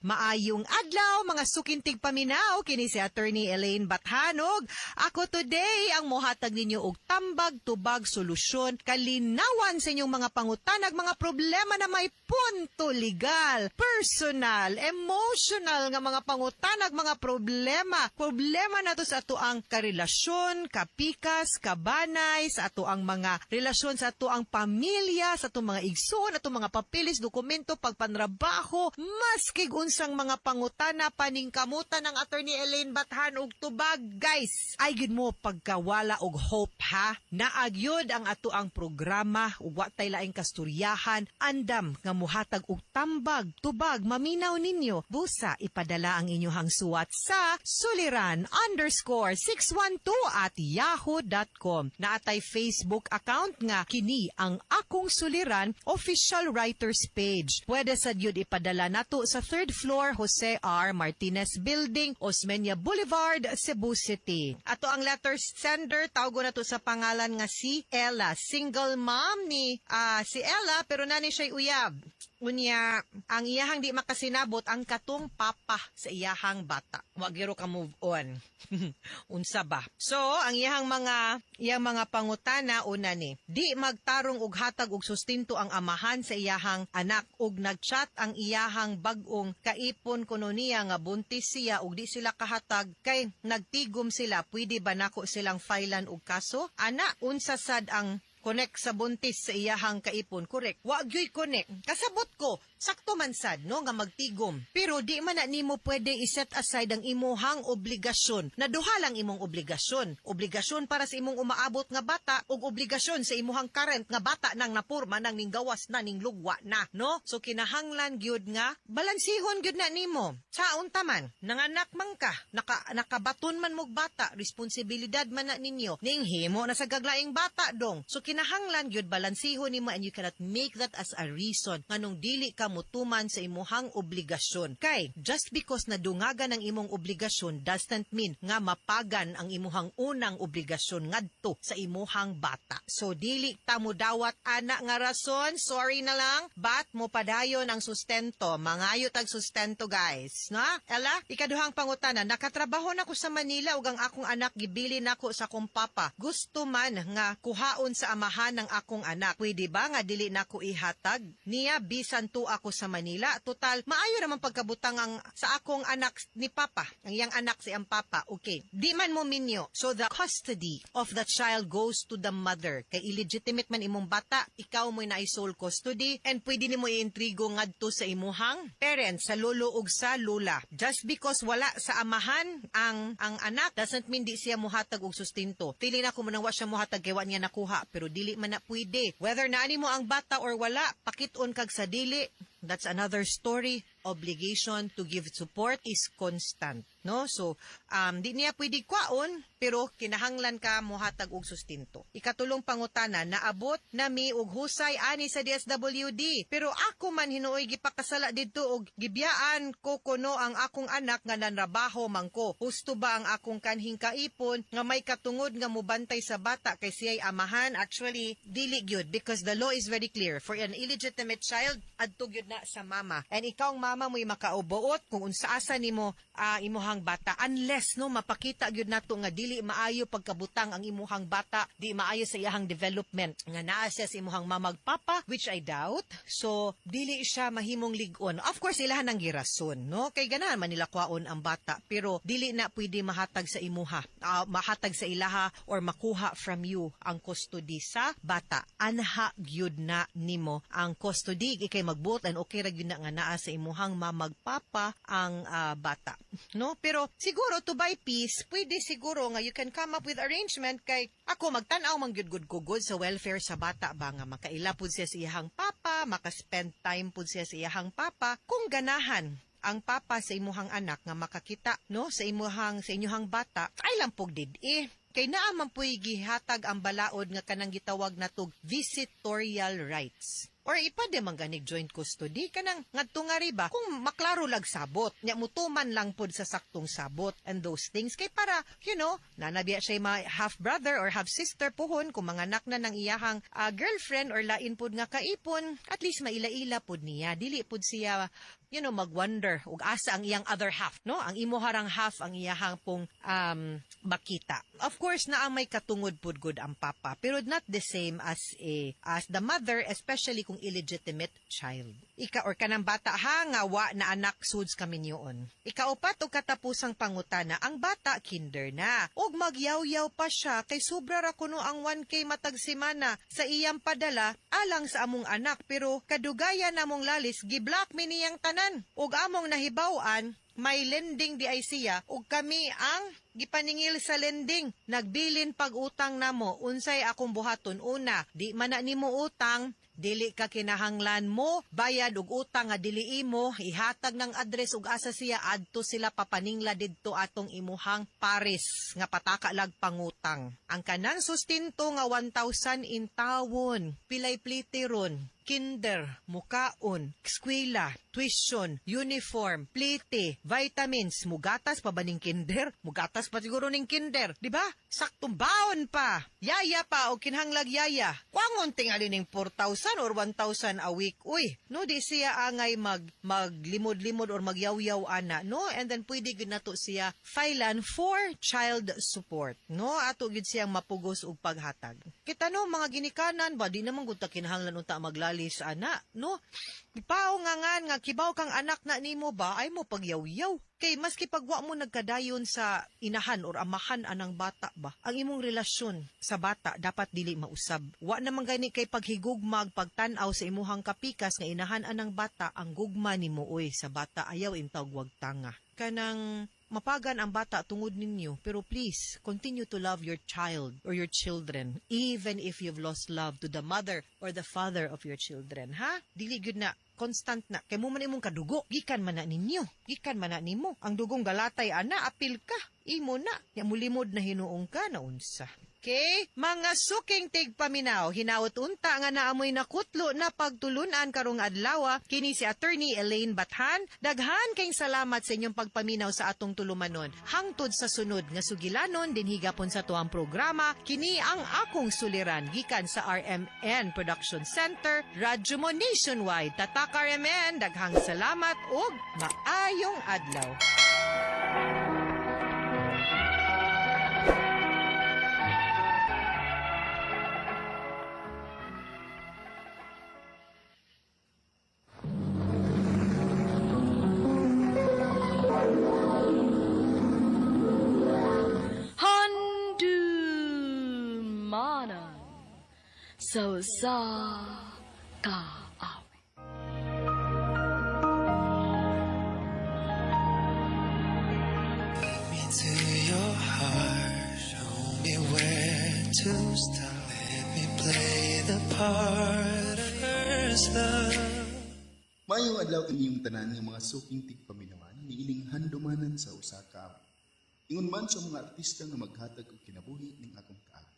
Maayong adlaw, mga sukintig paminaw, kini si Attorney Elaine Bathanog. Ako today ang mohatag ninyo og tambag, tubag, solusyon, kalinawan sa inyong mga pangutanag, mga problema na may punto legal, personal, emotional nga mga pangutanag, mga problema. Problema na to sa ato ang karelasyon, kapikas, kabanay, sa ato ang mga relasyon sa ato ang pamilya, sa ato mga igsoon, ato mga papilis, dokumento, pagpanrabaho, maskig unsang mga pangutana paningkamutan ng Attorney Elaine Bathan og tubag, guys. Ay gid mo pagkawala og hope ha. Naagyod ang ato ang programa ug wa tay laing kasturyahan, andam nga muhatag og tambag, tubag, maminaw ninyo. Busa ipadala ang inyong suwat sa suliran_612@yahoo.com. Naatay Facebook account nga kini ang Akong Suliran official writers page. Pwede sad yun ipadala nato sa 3rd floor Jose R. Martinez Building, Osmeña Boulevard, Cebu City. Ato ang letter sender, tawgo na to sa pangalan nga si Ella. Single mom ni si Ella, pero nani siya'y uyab. Unya, ang iyahang di makasinabot ang katong papa sa iyahang bata. Wa gyud ka move on. Unsa ba? So, ang iyang mga pangutana una ni, di magtarong og hatag og sustento ang amahan sa iyahang anak ug nagchat ang iyahang bag-ong kaipon kuno niya nga buntis siya ug di sila kahatag kay nagtigom sila. Pwede ba nako silang filean og kaso? Ana, unsa sad ang connect sa buntis sa iyahang kaipon? Correct. Wa gyud connect. Kasabot ko, sakto man sad no nga magtigom. Pero di man na nimo pwede i-set aside ang imuhang obligasyon. Na duha lang imong obligasyon. Obligasyon para sa imong umaabot nga bata ug obligasyon sa imuhang current nga bata nang napurma nang ning gawas na ning lugwa na, no? So kinahanglan gyud nga balansihon gyud na nimo. Sa unta man, nanganak man ka, nakabaton man mog bata, responsibilidad man na ninyo. Ning himo na sa gaglaing bata dong. So kinahanglan gyud balansihon nimo, and you cannot make that as a reason nganong dili ka mutuman sa imuhang obligasyon. Kay just because nadungagan ang imong obligasyon doesn't mean nga mapagan ang imuhang unang obligasyon ngadto sa imuhang bata. So dili ta mo dawat ana nga rason, sorry na lang, but mo padayon ang sustento. Mangayo tag sustento, guys, na? Ella, ikaduhang pangutana, nakatrabaho na ko sa Manila ug ang akong anak gibili nako sa akong papa. Gusto man nga kuhaon sa amahan ng akong anak. Pwede ba nga dili nako ihatag niya bisan to ako sa Manila? Total, maayo naman pagkabutang ang sa akong anak ni papa. Ang iyang anak si ang papa. Okay. Di man mo minyo. So the custody of the child goes to the mother. Kay illegitimate man imong bata, ikaw mo'y na sole custody and pwede nimo i-intrigo ngadto sa imuhang parents, sa lolo ug sa lula. Just because wala sa amahan ang anak doesn't mean di siya muhatag og sustento. Pili na ko mo nang wa siya muhatag kay wa niya nakuha, pero dili man na pwede. Whether naani mo ang bata or wala, pakit-on kag sa dili, that's another story. Obligation to give support is constant, no? So, di niya pwede kwaon, pero kinahanglan ka mohatag og sustento. Ikatulong pangutana, naabot nami og husay ani sa DSWD, pero ako man hinuoy gipakasala didto og gibiyaan ko kuno ang akong anak nga nanrabaho man ko. Husto ba ang akong kanhing kaipon nga may katungod nga mubantay sa bata kay siya'y amahan? Actually, dili gyud, because the law is very clear. For an illegitimate child, adto gyud na sa mama. And ikaw mama mo'y makaubuot kung unsaasa nimo imuhang bata, unless no mapakita gyud nato nga dili maayo pagkabutang ang imuhang bata, di maayo sa iyahang development nga naa siya sa imuhang mamag papa, which I doubt. So dili siya mahimong lig-on. Of course ilahan ang girason, no? Kay ganahan man nila kwaon ang bata, pero dili na pwede mahatag sa imuha, mahatag sa ilaha or makuha from you ang custody sa bata. Anha gyud na nimo ang custody kay magbuot and okay ra gyud na nga naa sa imuhang mamagpapa ang bata, no? Pero siguro to buy peace, pwede siguro nga you can come up with arrangement kay ako magtan-aw man gyud gud sa welfare sa bata ba nga makaila pud siya sa iyahang papa, maka-spend time pud siya sa iyahang papa. Kung ganahan ang papa sa imuhang anak nga makakita, no, sa inyuhang bata, ay lang pug did kay naa man puy gihatag ang balaod nga kanang gitawag natog visitorial rights. Or ipade mangganig joint custody kanang ngadto nga riba kung maklaro lag sabot. Nya mutuman lang pod sa saktong sabot and those things kay para, nanabiya siya half brother or half sister puhon kung manganak na ng iyahang girlfriend or lain pod nga kaipon, at least maila-ila pod niya. Dili pod siya mag-wonder ug asa ang iyang other half, no? Ang imo harang half ang iyahang pong makita. Of course, na ang may katungod pud good ang papa, pero not the same as the mother, especially kung illegitimate child. Ika or kanang bata nga wa na anak suds kami niyon. Ikaupat og katapusang pangutana, ang bata kinder na. Og magyaw-yaw pa siya kay sobra ra kuno ang 1K matag semana sa iyang padala alang sa among anak, pero kadugaya namong lalis giblock mi niyang tanan. Og among nahibaw-an may lending di ay siya ug kami ang gipaningil sa lending. Nagbilin pag-utang namo. Unsay akong buhaton? Una, di man na nimo utang, dili ka kinahanglan mo bayad og utang nga dili imo, ihatag ng address ug asa siya adto sila papaningla didto atong imuhang pares nga pataka lag pangutang. Ang kanang sustinto nga 1,000 in tawon, pilay plitiron, kinder, mukaon, eskwela, tuition, uniform, plite, vitamins, mugatas pa ba ning kinder? Mugatas pa siguro ning kinder, di ba? Saktong baon pa, yaya pa o kinhanglag yaya. Kwangon tingali ning 4,000 or 1,000 a week. Uy, no, di siya angay maglimod-limod or magyaw-yaw ana, no? And then pwede gid nato siya filean for child support, no? Ato gid siyang mapugos og paghatag. Kita no, mga ginikanan ba, di naman gud ta kinahanglan unta maglalis ana, no? Pao nga kibaw kang anak na nimo ba ay mo pagyaw-yaw. Kay maski pagwa mo nagkadayon sa inahan or amahan anang bata ba, ang imong relasyon sa bata dapat dili mausab. Wa naman gani kay paghigugmag pagtan-aw sa imuhang kapikas nga inahan anang bata, ang gugma nimo oy sa bata ayaw imtawag wag tanga. Kanang mapagan ang bata tungod ninyo, pero please, continue to love your child or your children, even if you've lost love to the mother or the father of your children, ha? Dili gyud na constant na kay mo man imong kadugo, gikan man na ninyo, gikan man na nimo. Ang dugong galatay ana, apil ka, imo na, nya mulimod na hinuong ka na unsa. Okay? Mga suking tigpaminaw, hinaut unta nga naamoy nakutlo na pagtulunan karong adlaw, kini si Attorney Elaine Bathan. Daghan kayong salamat sa inyong pagpaminaw sa atong tulumanon. Hangtod sa sunod nga sugilanon, din higapon sa tuang programa, kini ang akong suliran, gikan sa RMN Production Center, Radyo mo Nationwide. Tatak RMN, daghang salamat ug maayong adlaw. So sa ka To your heart, show me where to start. Let me play the part of first love. Mayong adlaw kaniyong tanan ng mga suking tigpaminawan ni ining handumanan sa usa ka amin. Ingon man sa mga artista nga maghatag og kinabuhi ning akong kaagi.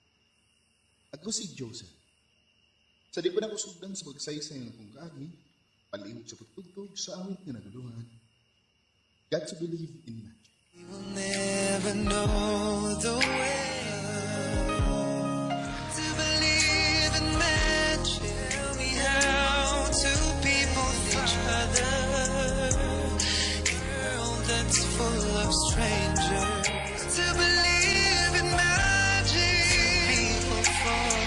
Ako si Joseph. Sa di pa na kusugdan sa pagsaysay ng akong kaagi, palihog sa pagtugtog sa awit nga naguluhan. Got to believe in magic. We will never know the way to believe in magic. Tell me how two people each other in a world that's full of strangers. To believe in magic, people fall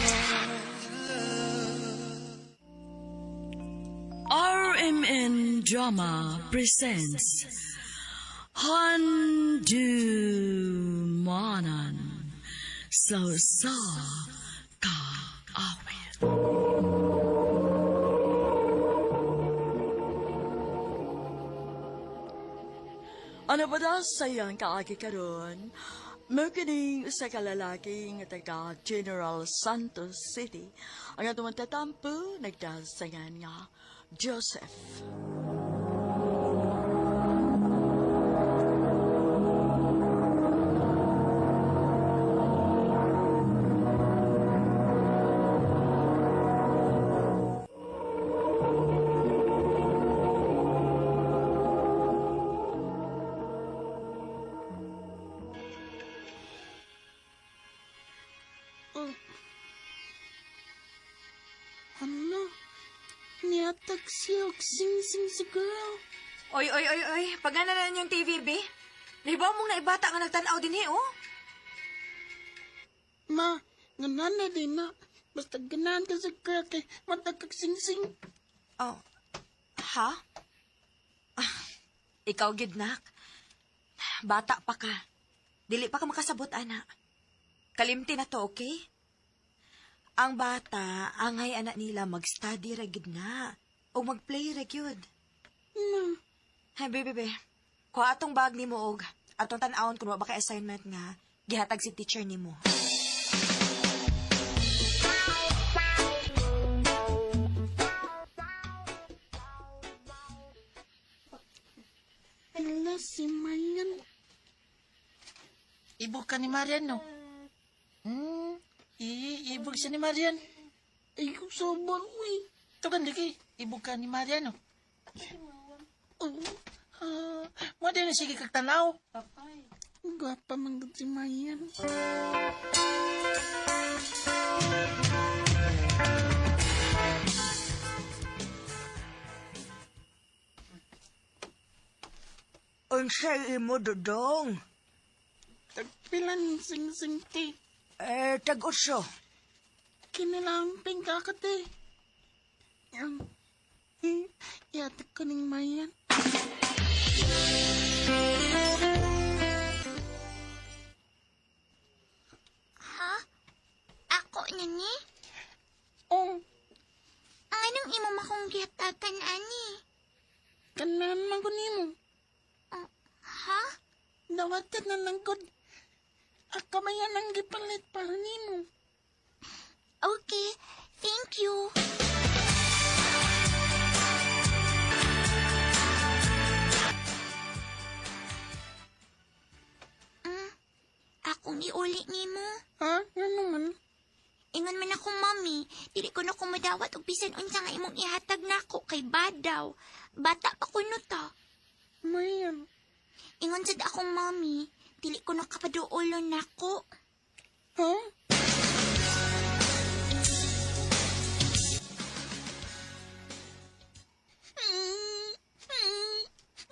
in love. RMN Drama presents Handumanan So Sa Ka Awit. Ano ba da sayang kaagi karon? Magkining sa kalalaki nga taga General Santos City ang atong tatampo nagdasangan nga Joseph. Gihatag siya og sing-sing sa girl. Oy. Pagana na yung TV, be? Nahibaw mong naibata nga nagtanaw din oh. Ma, ganana din na. Basta ganahan ka sa girl kay matag kag sing-sing. Oh. Ha? Ikaw, gidnak. Bata pa ka. Dili pa ka makasabot, ana. Kalimti na to, okay? Ang bata, angay anak nila mag-study ra gid na. O mag-play ra gyud. Hey, bebe. Kuha atong bag ni mo og atong tan-awon kung wa ba kay assignment nga gihatag si teacher nimo. Ala si Marian. Ibog ka ni Marian, no? Ibog siya ni Marian. Ay, kung sobrang uy. Tugan di kay, ibog ka ni Marian, no? Mo din na sige kag tanaw. Gwapa man gud si Marian. Unsay imo, Dodong? Tagpilan sing-sing ti. Tag-8. Kinilamping ka ka ti. Yatag ko ning Marian. Ha? Ako na ni? Oh. Anong imo makong gihatagan, ani? Kanan man ko nimo. Ha? Dawatan na lang ko. Ako mayan ang gipalit para nimo. Okay, thank you. Akong iuli nimo. Ha? Ano man? Ingon man ako, mami. Dili ko na kumadawat og bisan unsa nga imong ihatag nako kay badaw. Bata pa ko no ta. Marian. Ingon sad akong mami. Dili ko na kapaduolon nako. Ha?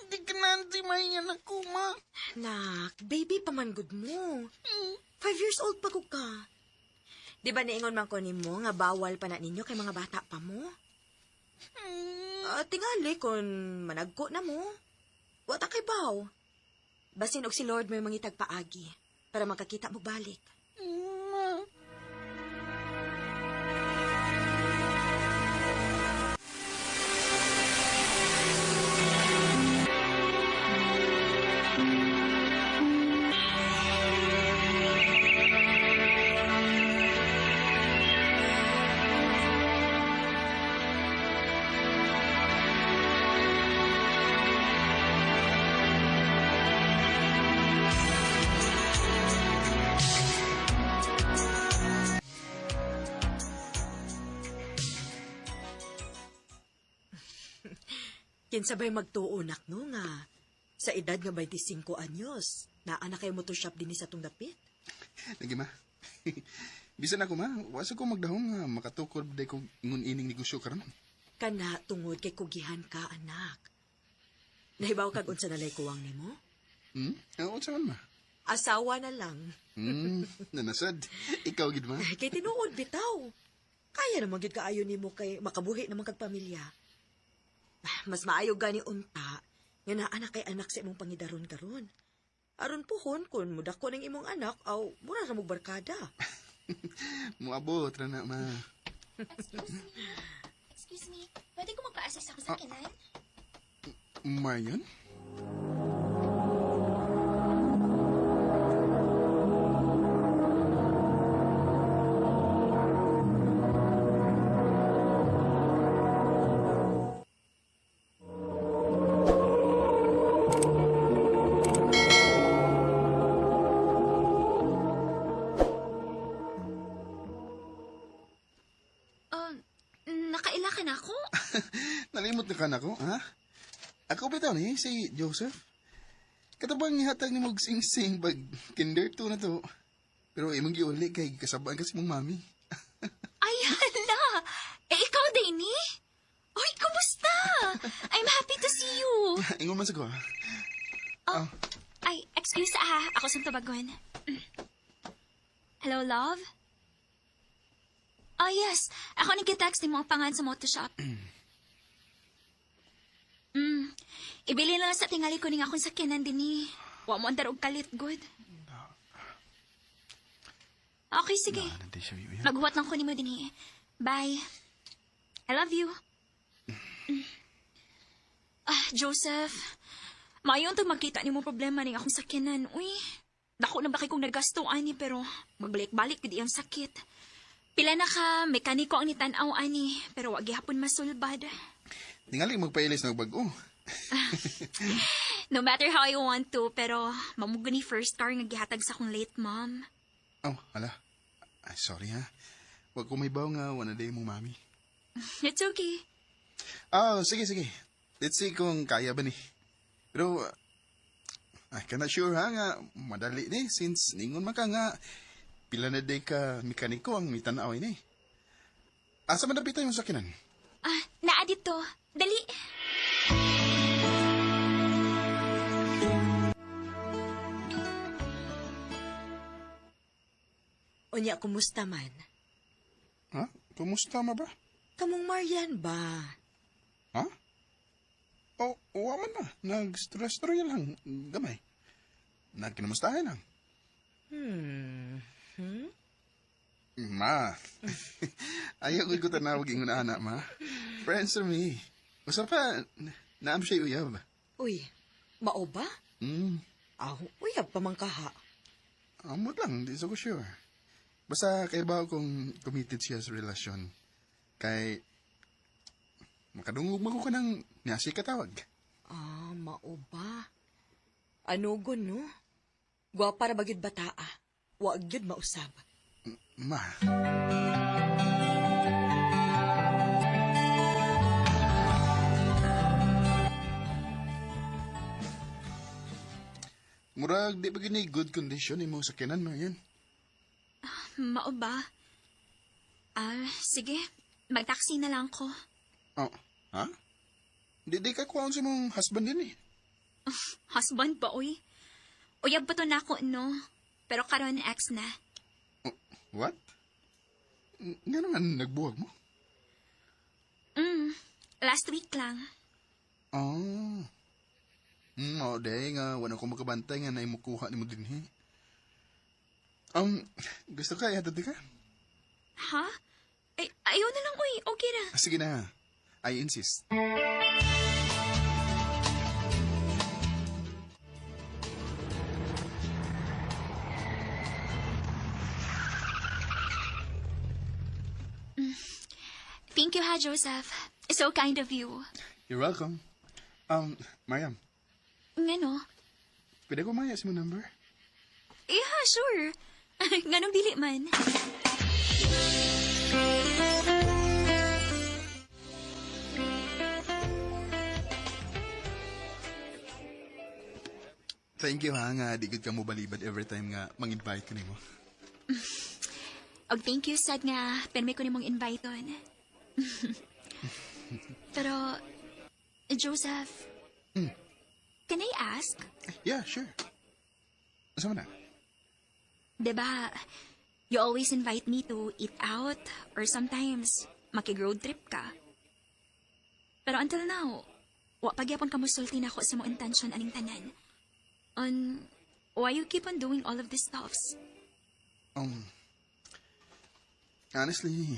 Di ka na si Marian ako, ma. Nak, baby pamangod mo. 5 years old pa ko ka. Di ba niingon man ko nimo nga bawal pa na ninyo kay mga bata pa mo? Tingali kung managko na mo. Wata kay baw. Basin og si Lord may mangitag paagi para makakita mo balik. Kinsabay magtuunak no nga. Sa edad nga 25 anyos, naana kay motor shop din sa tong dapit. Lagi ma. Bisan ako ma, wasa ko magdahong nga makatukod day kong ingon ining negosyo karon. Kana tungod kay kugihan ka, anak. Nahibaw kag unsa nalay kuwang nimo? Unsa man ma? Asawa na lang. Nanasad. Ikaw gid ma. Kay tinuod bitaw. Kaya naman gid kaayo nimo kay makabuhi naman kag pamilya. Mas maayo gani unta nga naa kay anak sa imong pangidaron karon. Aron puhon kun mudako ning imong anak aw mura ra mo barkada. Muabot ra na ma. Excuse me, pwede ko magpa-assist ako sa kanan? Marian? Nakaila ka na ako? Nalimot na ka na ko, ha? Ako bitaw ni, si Joseph. Katabang ihatag ni mong sing-sing bag kinder to na to. Pero imong giuli kay kasabaan kasi mong mami. Ay, hala! Ikaw din ni? Oy, ingon man sa ko. Ay, excuse Ako sa tabagon. Hello, love? Oh, yes. Ako nag-text ni mo ang pangan sa motoshop. Ibili na lang sa tingali ko ning akong sakyanan din ni. Wa mo andar og kalit, good. Okay, sige. Maghuwat lang ko ni mo din eh. Bye. I love you. Joseph. Mayon to magkita ni mo problema ning akong sakyanan. Uy, dako na ba kay kong nagasto ani pero magbalik-balik gid iyang sakit. Pila na ka, mekaniko ang nitan-aw ani, pero wag gihapon masulbad. Tingali magpailis ng bago. No matter how I want to, pero mamugo ni first car nga gihatag sa akong late mom. Oh, ala. Ay, sorry ha. Wag ko may baw nga wala day mong mami. It's okay. Sige. Let's see kung kaya ba ni. Pero, I cannot sure ha nga, madali ni, since ningon man ka nga, pila na day ka mekaniko ang mitanaw ni. Asa man napita yung sakinan? Naa dito. Dali. Unya, kumusta man? Ha? Kumusta ma ba? Kamong Marian ba? Ha? Oh, waman na. Nag-stress-story lang. Gamay. Nagkinamustahin lang. Ma. Ayaw ko tanawag yung anak, ma. Friends to me. Usap pa, naam siya uyab. Uy, mao ba? Uyab pa man kaha. Amot lang, di so ko sure. Basta kay ba kung committed siya sa relasyon. Kay makadungog mo ko ka ng nasi katawag. Mao ba? Ano gun, no? Gwapa ra bagid bataa. Wag gyud mausab. Ma. Murag di ba gini good condition imong sakyanan mo yan? Mao ba? Sige. Mag-taxi na lang ko. Oh, ha? Di ka kuhaan sa mong husband din eh. Husband ba, uy? Uyab pa to na ako, no? Pero karon ex na. What? Nga naman nagbuwag mo? Last week lang. Day nga, wala ko makabantay nga na imukuha ni mo din eh. Gusto ka, ihatod ka? Ha? Ayaw na lang, uy. Okay na. Sige na. I insist. Thank you, ha, Joseph. So kind of you. You're welcome. Mariam. Ngano? Pwede ko maya si mo number? Yeah, sure. Nganong dili man? Thank you ha nga, di gud ka mo balibad every time nga mang-invite ko nimo. Og thank you sad nga permi ko nimong invite on. Pero, Joseph, can I ask? Yeah, sure. Asa man na? Diba, you always invite me to eat out or sometimes maki-road trip ka. Pero until now, wa pagyapon ka musulti na ako sa mong intention aning tanan. On why you keep on doing all of these stuffs? Honestly,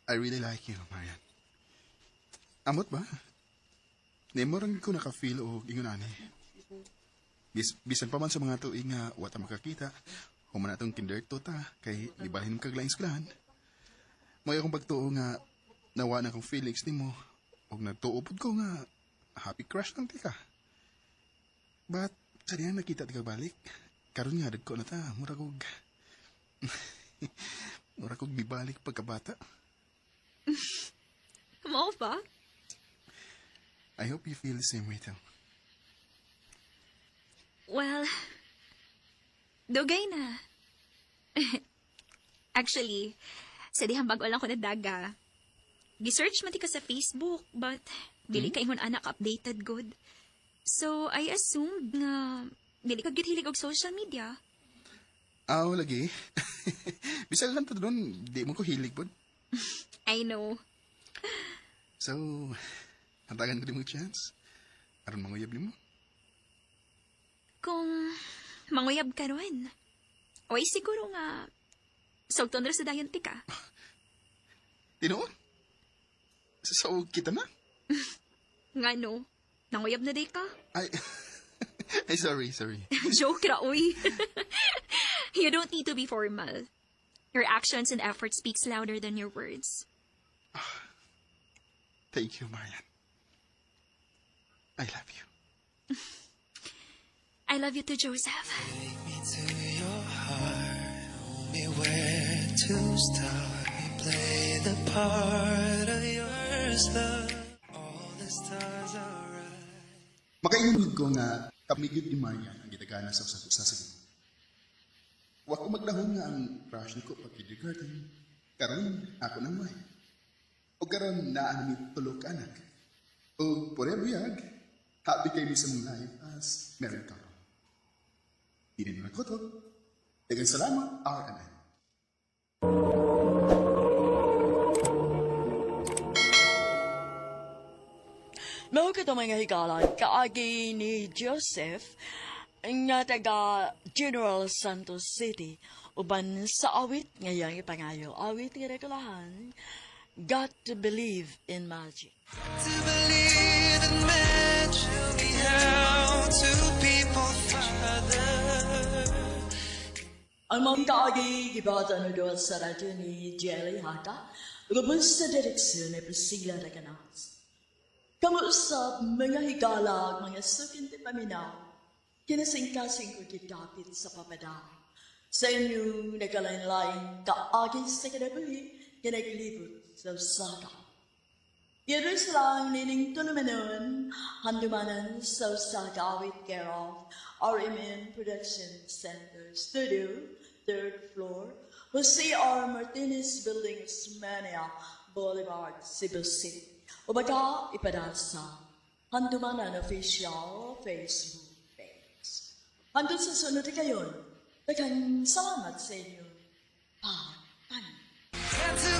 I really like you, Marian. Amot ba? Nemorang ko naka-feel o ingon ani. Bisan pa man sa mga tuig nga wata makakita, human atong kinder to ta, kay ibalhin kag laing eskwelahan. May akong pagtuo nga nawa na akong feelings nimo, og nagtuupod ko nga happy crush lang ti ka. But, sa diyan nakita ti balik, karon nga ko na ta, murag kog bibalik pagkabata. Mo ba? I hope you feel the same way too. Well, dugay na. Actually, sa dihang bago lang ko na daga. Gisearch man ti ka sa Facebook, but Dili ka ingon anak updated good. So, I assumed nga dili ka gid hilig og social media. Lagi. Bisal lang to doon, di mo ko hilig po. I know. So, hantagan ko di mo chance. Aron manguyab mo. Kung manguyab ka ron, oy siguro nga sugton ra sa dayon ti ka. Tinoon? So, kita na? Nga no, nanguyab na day ka? Ay, sorry. Joke ra, uy. You don't need to be formal. Your actions and effort speaks louder than your words. Thank you, Marian. I love you. I love you too, Joseph. To your heart, me where to start. Play the part of yours, love. All the stars are right. Makainugod ko nga kamigid ni Marian ang gitagana sa usasagin. Wa ko maglahon nga ang crush ni ko pag kindergarten. Karon ako nang may. O karon naa mi tulog ka anak. O porebiyag, happy kayo sa mong life as married couple. Hindi na ko to. Dagang salamat, RMN. Mao ka mga higalan, kaagi ni Joseph, nga taga General Santos City, uban sa awit ngayang ipangayo. Awit nga regulahan, Got to Believe in Magic. To believe in magic. Tell me how two people father. Ang mga kaagi gibata na doon sa radyo ni Jelly Hata, gabos sa direksyon ni Priscilla Reganas. Kamuusap mga higalag, mga sukinti paminaw, kinasingkasing ko kitapit sa papada. Sa inyong nagkalain-lain, kaagin sa kinabuhi, kinaglibot sa usaka. Yeros lang nining tunumanon, handumanan sa usaka with care of RMN Production Center Studio, 3rd floor, Jose R. Martinez Building, Osmania Boulevard, Cebu City. O baka ipadasa, handumanan official Facebook page. Handun sa sunod kayon, daghang salamat sa inyo. Got to